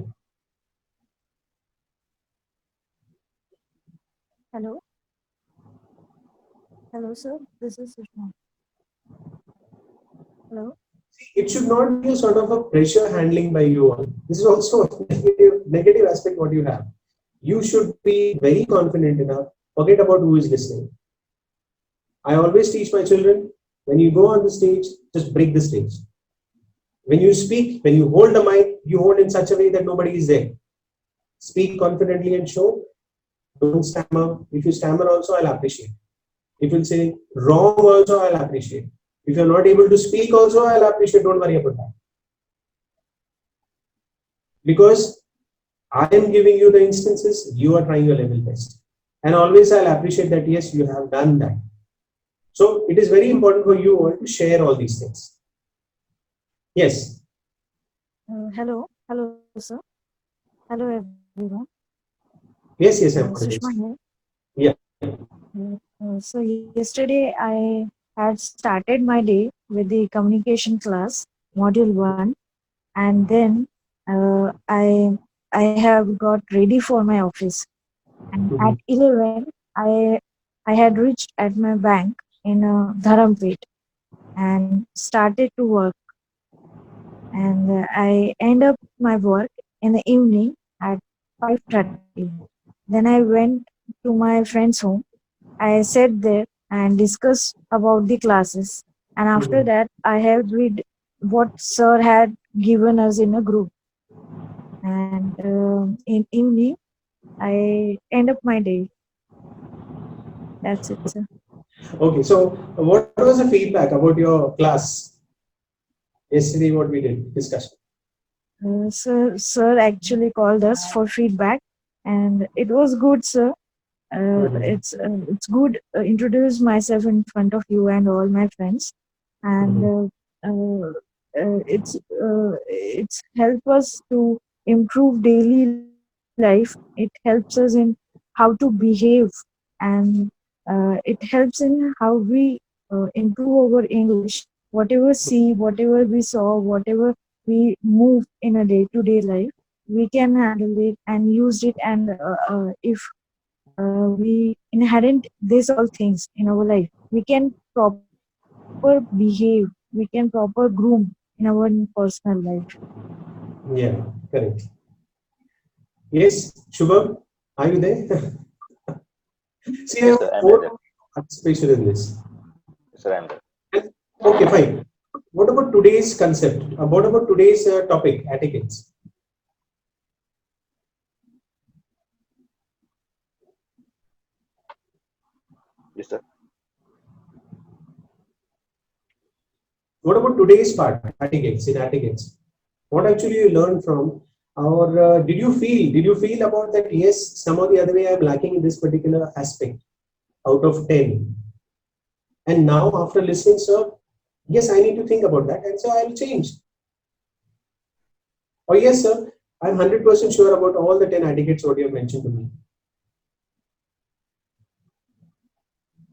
Hello. Hello, sir. This is Sushma. Hello. It should not be a sort of a pressure handling by you all. This is also a negative aspect what you have. You should be very confident enough. Forget about who is listening. I always teach my children, when you go on the stage, just break the stage. When you speak, when you hold the mic, you hold in such a way that nobody is there. Speak confidently and show. Don't stammer. If you stammer also, I'll appreciate. If you say wrong also, I'll appreciate. If you're not able to speak also, I'll appreciate. Don't worry about that. Because I am giving you the instances, you are trying your level best. And always I'll appreciate that, yes, you have done that. So it is very important for you all to share all these things. Yes. Hello, sir. Hello, everyone. Yes, yes, I'm audible. Sushma here. Yeah. So yesterday I had started my day with the communication class, module one, and then I have got ready for my office. And at Mhm. 11, I had reached at my bank in Dharampet and started to work. And I end up my work in the evening at 5:30. Then I went to my friend's home. I sat there and discussed about the classes. And after Mhm. that, I have read what sir had given us in a group. And in evening, I end up my day. That's it, sir. Okay, so what was the feedback about your class yesterday? What we did discussion. Sir actually called us for feedback, and it was good, sir. Mhm. It's good introduce myself in front of you and all my friends, and Mhm. it's help us to improve daily life. It helps us in how to behave, and it helps in how we improve our English. Whatever see, whatever we saw, whatever we move in a day-to-day life, we can handle it and use it. And if we inherent these all things in our life, we can proper behave, we can proper groom in our personal life. Yeah, correct. Yes, Shubham, are you there? See, I Yes, have sir, I'm there. four participation in this. Yes, sir, I'm there. Okay, fine. What about today's concept? What about today's topic, etiquettes? Yes, sir. What about today's part, etiquettes, in etiquettes? What actually you learned from, or did you feel about that? Yes, some or the other way I'm lacking in this particular aspect out of 10. And now after listening, sir, yes, I need to think about that, and so I'll change. Or yes, sir, I'm 100% sure about all the 10 etiquettes what you have mentioned to me.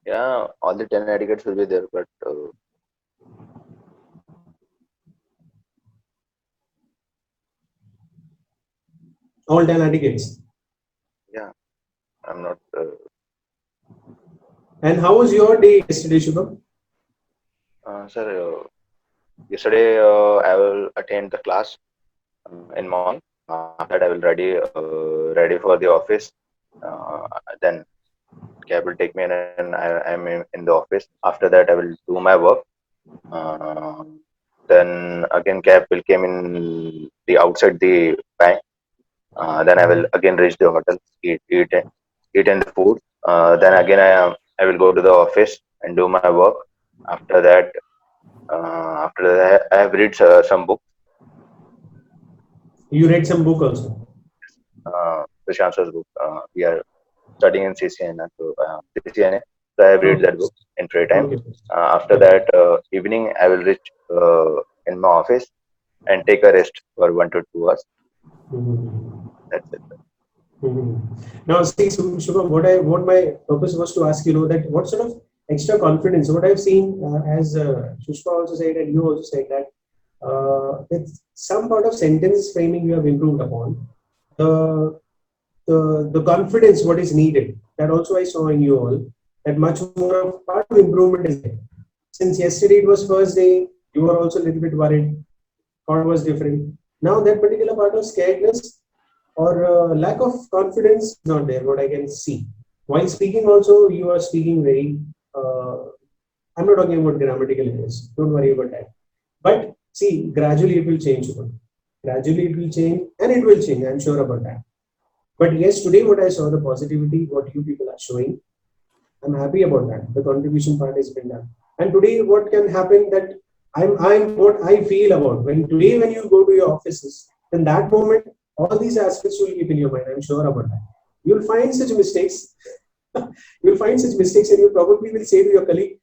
Yeah, all the 10 etiquettes will be there, but All 10 etiquettes. yeah, I'm not. And how was your day yesterday, Shubham? Sir, yesterday I will attend the class in morning. After that, I will ready for the office. Then cab will take me and I'm in the office. After that, I will do my work. Uh, then again, cab will came in the outside the bank. Then I will again reach the hotel, eat in the food. Then again, I will go to the office and do my work. After that, I have read some books. You read some book also. Prashant Sar's book. We are studying in CCNA, so I have read that Okay. book in free time. Okay. After Okay. that, evening I will reach in my office and take a rest for 1 to 2 hours. Mhm. That's it. Now, see, Shubham, what my purpose was to ask, that what sort of extra confidence, what I've seen, as Shushma also said, and you also said that with some part of sentence framing you have improved upon. The the confidence what is needed, that also I saw in you all, that much more of part of improvement is there. Since yesterday it was first day, you were also a little bit worried, thought was different. Now that particular part of scaredness or lack of confidence is not there, what I can see. While speaking also, you are speaking very, I'm not talking about grammatical errors, don't worry about that. But see, gradually it will change. Gradually it will change, and it will change, I'm sure about that. But yes, today what I saw, the positivity, what you people are showing, I'm happy about that. The contribution part has been done. And today, what can happen that I'm what I feel about when you go to your offices, in that moment, all these aspects will keep in your mind. I'm sure about that. You'll find such mistakes. You'll find such mistakes, and you probably will say to your colleague,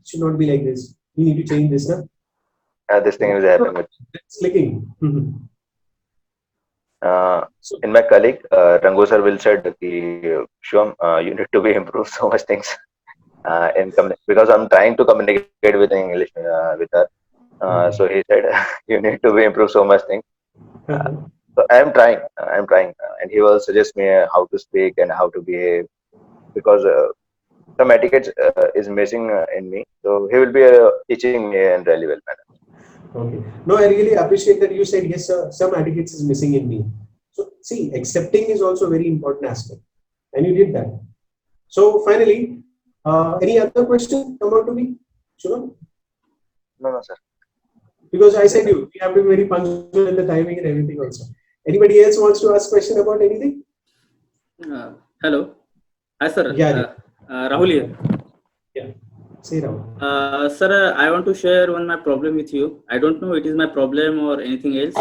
"Should not be like this. You need to change this, now." This thing is happening with. It's clicking. So, In my colleague, Rango sir will said, Shubham, you need to be improve so much things because I'm trying to communicate with English with her. So he said, you need to be improve so much things. So I'm trying, and he will suggest me how to speak and how to behave because some etiquette is missing in me. So he will be teaching me in really well manner. okay. No, I really appreciate that you said yes, sir. Some etiquette is missing in me. So see, accepting is also a very important aspect, and you did that. So finally, any other question come out to me, Shubham? No, sir. Because I said you have to be very punctual in the timing and everything also. Anybody else wants to ask question about anything? Hello. Hi, sir. Yeah. Rahul here. Yeah. Say Rahul. Sir, I want to share my problem with you. I don't know it is my problem or anything else.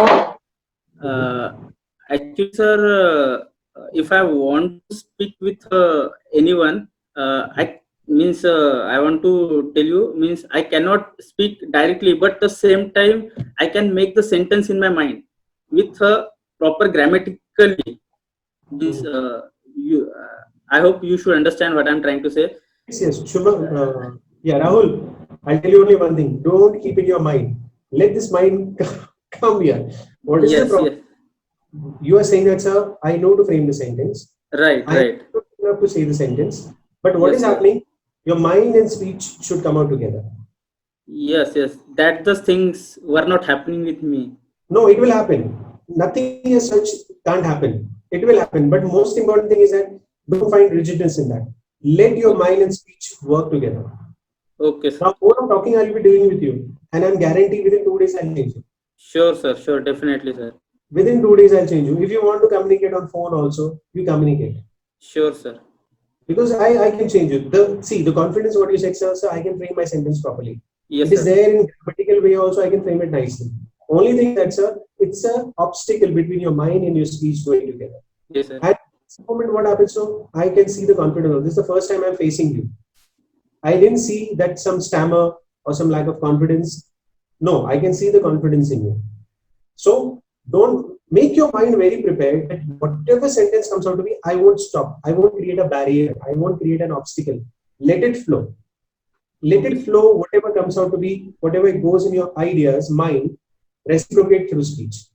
Actually, sir, if I want to speak with anyone, I want to tell you means I cannot speak directly, but at the same time I can make the sentence in my mind with proper grammatically. Means I hope you should understand what I'm trying to say. Yes. Shubham. Yeah, Rahul. I'll tell you only one thing. Don't keep in your mind. Let this mind come here. What is the problem? Yes. You are saying that, sir, I know to frame the sentence. Right. I have to say the sentence. But what is happening? Your mind and speech should come out together. Yes. That the things were not happening with me. No, it will happen. Nothing as such can't happen. It will happen. But most important thing is that don't find rigidness in that. Let your mind and speech work together. Okay, sir. Now, what I'm talking, I'll be doing with you. And I'm guaranteed within 2 days, I'll change you. Sure, sir. Sure. Definitely, sir. Within 2 days, I'll change you. If you want to communicate on phone also, you communicate. Sure, sir. Because I can change you. The confidence what you said, sir, I can frame my sentence properly. Yes, it is there in grammatical way also, I can frame it nicely. Only thing that, sir, it's an obstacle between your mind and your speech going together. Yes, sir. At this moment, what happens, so I can see the confidence. This is the first time I'm facing you. I didn't see that some stammer or some lack of confidence. No, I can see the confidence in you. So don't make your mind very prepared that whatever sentence comes out to me, I won't stop. I won't create a barrier. I won't create an obstacle. Let it flow. Let it flow. Whatever comes out to be, whatever goes in your ideas, mind, reciprocate through speech.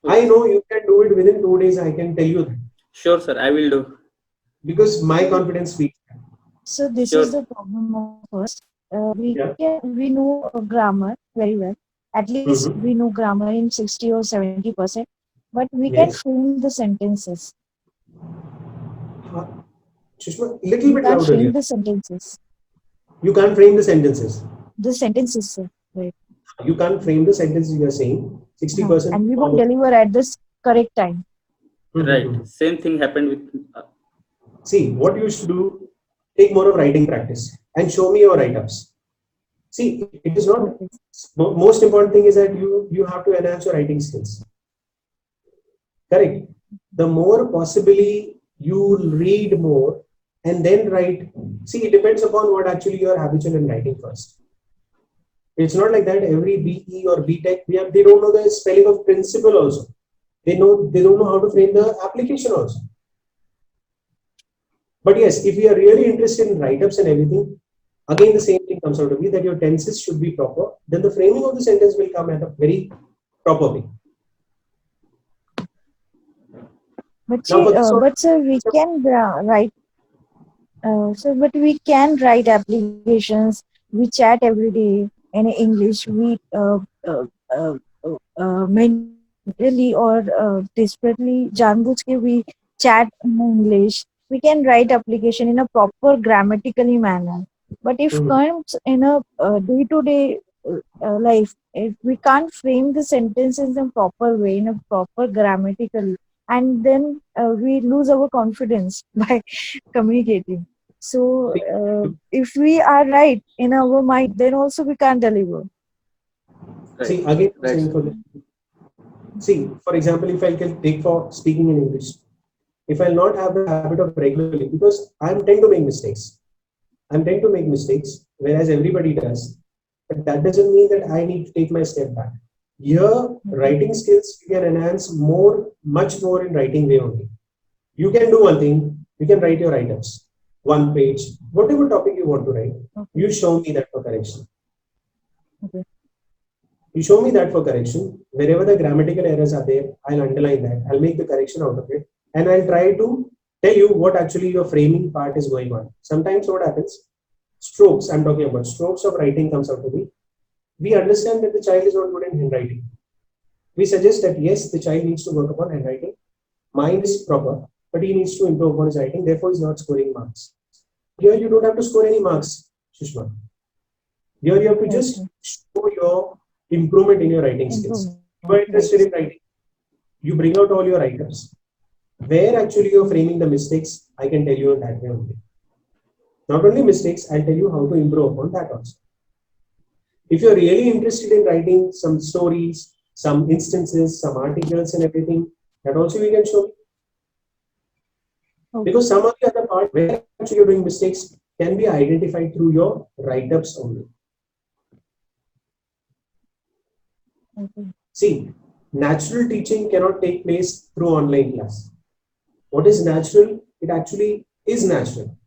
I know you can do it within 2 days. I can tell you that. Sure, sir. I will do. Because my confidence speaks. So this is the problem of us. We know grammar very well. At least we know grammar in 60 or 70%, but we can frame the sentences. Sushma, little bit louder. Frame the sentences. You can't frame the sentences. The sentences, sir. Right. You can't frame the sentences you are saying. 60%. And we won't deliver at this correct time. Right. Same thing happened with. See, what you should do, take more of writing practice and show me your write-ups. See, it is not, most important thing is that you have to enhance your writing skills. Correct. The more possibly you read more and then write. See, it depends upon what actually you are habitual in writing first. It's not like that every BE or BTech, they don't know the spelling of principle also. They don't know how to frame the application also. But yes, if you are really interested in write-ups and everything, again the same thing comes out to be that your tenses should be proper. Then the framing of the sentence will come at a very proper way. But sir, we can write. But we can write applications. We chat every day in English. We mentally or desperately, जानबूझ के we chat in English. We can write application in a proper grammatically manner. But if comes in a day-to-day life, if we can't frame the sentences in a proper way, in a proper grammatically, and then we lose our confidence by communicating. So if we are right in our mind, then also we can't deliver. Right. See, again, see, for example, if I can take for speaking in English, if I'll not have the habit of regularly, because I'm tend to make mistakes. I'm tend to make mistakes, whereas everybody does. but that doesn't mean that I need to take my step back. Here, writing skills you can enhance much more in writing way only. You can do one thing. You can write your write-ups, 1 page, whatever topic you want to write. Okay. You show me that for correction. Okay. You show me that for correction. Wherever the grammatical errors are there, I'll underline that. I'll make the correction out of it, and I'll try to tell you what actually your framing part is going on. Sometimes what happens, strokes, I'm talking about strokes of writing comes out to me. We understand that the child is not good in handwriting. We suggest that yes, the child needs to work upon handwriting. Mind is proper, but he needs to improve upon his writing. Therefore, he's not scoring marks. Here, you don't have to score any marks, Sushma. Here, you have to just show your improvement in your writing skills. You are interested in writing. You bring out all your write-ups. Where actually you're framing the mistakes, I can tell you in that way only. Not only mistakes, I'll tell you how to improve upon that also. If you're really interested in writing some stories, some instances, some articles and everything, that also you can show me. Okay. Because some of the other part where actually you're doing mistakes can be identified through your write-ups only. Okay. See, natural teaching cannot take place through online class. What is natural? It actually is natural.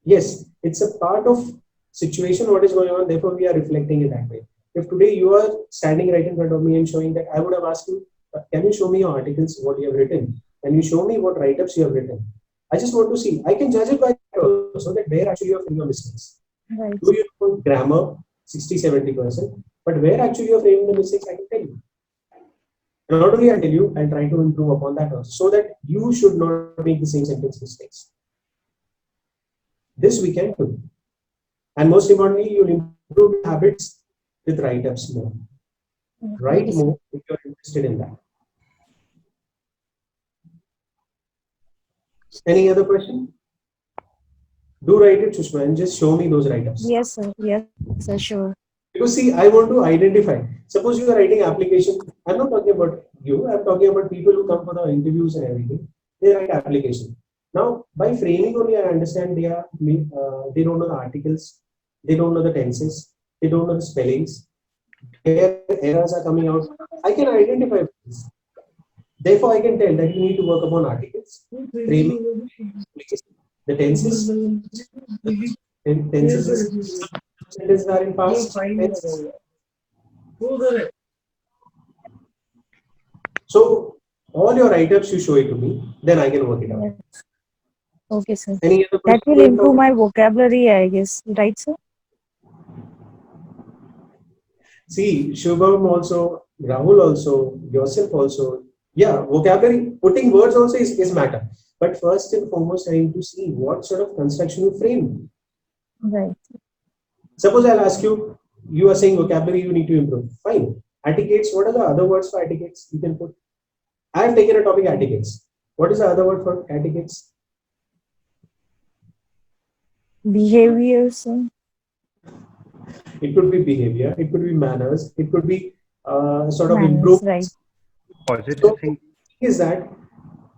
Yes, it's a part of situation what is going on, therefore we are reflecting it that way. If today you are standing right in front of me and showing that, I would have asked you, can you show me your articles, what you have written? Can you show me what write-ups you have written? I just want to see. I can judge it by so that where actually you are framing your mistakes. Right. Do you know grammar 60-70%, but where actually you are framing the mistakes, I can tell you. And not only I tell you, I'll try to improve upon that also, so that you should not make the same sentence mistakes. This we can do. And most importantly, you'll improve habits with write-ups more. Write more if you're interested in that. Any other question? Do write it, Sushma, and just show me those write-ups. Yes, sir. Yes, sir. Sure. Because see, I want to identify. Suppose you are writing application. I'm not talking about you. I'm talking about people who come for the interviews and everything. They write application. Now, by framing only, I understand they don't know the articles. They don't know the tenses. They don't know the spellings. Where errors are coming out. I can identify this. Therefore, I can tell that you need to work upon articles, framing, the tenses. Sentences are in past tense. So all your write-ups you show it to me, then I can work it out. Yes. Okay, sir. Any other That question will improve my vocabulary, I guess. Right, sir? See, Shubham also, Rahul also, yourself also. Yeah, vocabulary, putting words also is matter. But first and foremost, I need to see what sort of construction you frame. Right. Suppose I'll ask you, you are saying vocabulary you need to improve. Fine. Etiquettes, what are the other words for etiquettes you can put? I have taken a topic etiquettes. What is the other word for etiquettes? Behavior, sir. It could be behavior, it could be manners, it could be sort of Manners, improvement. right. Positive thing. Is that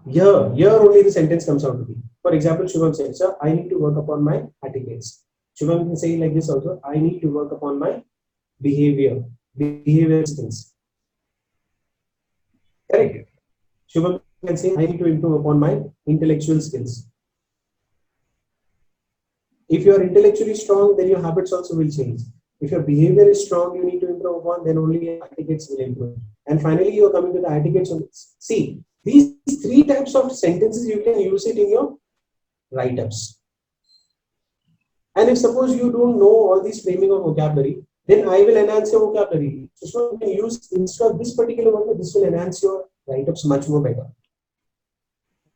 here only the sentence comes out to be. For example, Shubham said, sir, I need to work upon my etiquettes. Shubham can say like this also, I need to work upon my behavior skills. Correct. Shubham can say, I need to improve upon my intellectual skills. If you are intellectually strong, then your habits also will change. If your behavior is strong, you need to improve upon, then only your etiquettes will improve. And finally, you are coming to the etiquettes. See, these 3 types of sentences, you can use it in your write-ups. And if suppose you don't know all these framing of vocabulary, then I will enhance your vocabulary. So you can use, instead of this particular one, this will enhance your write-ups much more better.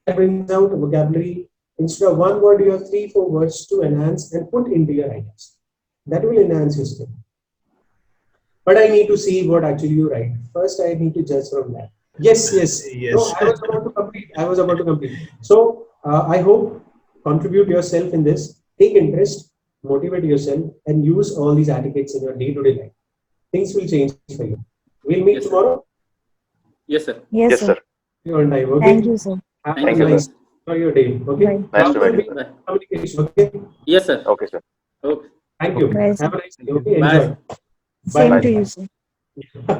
That brings out vocabulary. Instead of 1 word, you have 3-4 words to enhance and put into your write-ups. That will enhance your skill. But I need to see what actually you write. First, I need to judge from that. Yes. No, I was about to complete. So, I hope contribute yourself in this. Take interest, motivate yourself, and use all these etiquettes in your day-to-day life. Things will change for you. We'll meet tomorrow. Yes, sir. Yes, sir. You're on time. Okay. Thank you, sir. Have Thank a you, nice sir. for your day. Okay. Bye. Nice to meet you. Bye. Communication. Okay. Yes, sir. Okay, sir. Okay. Thank you. Bye, sir. Have a nice day. Okay, Bye. enjoy. Same Bye. to you, sir.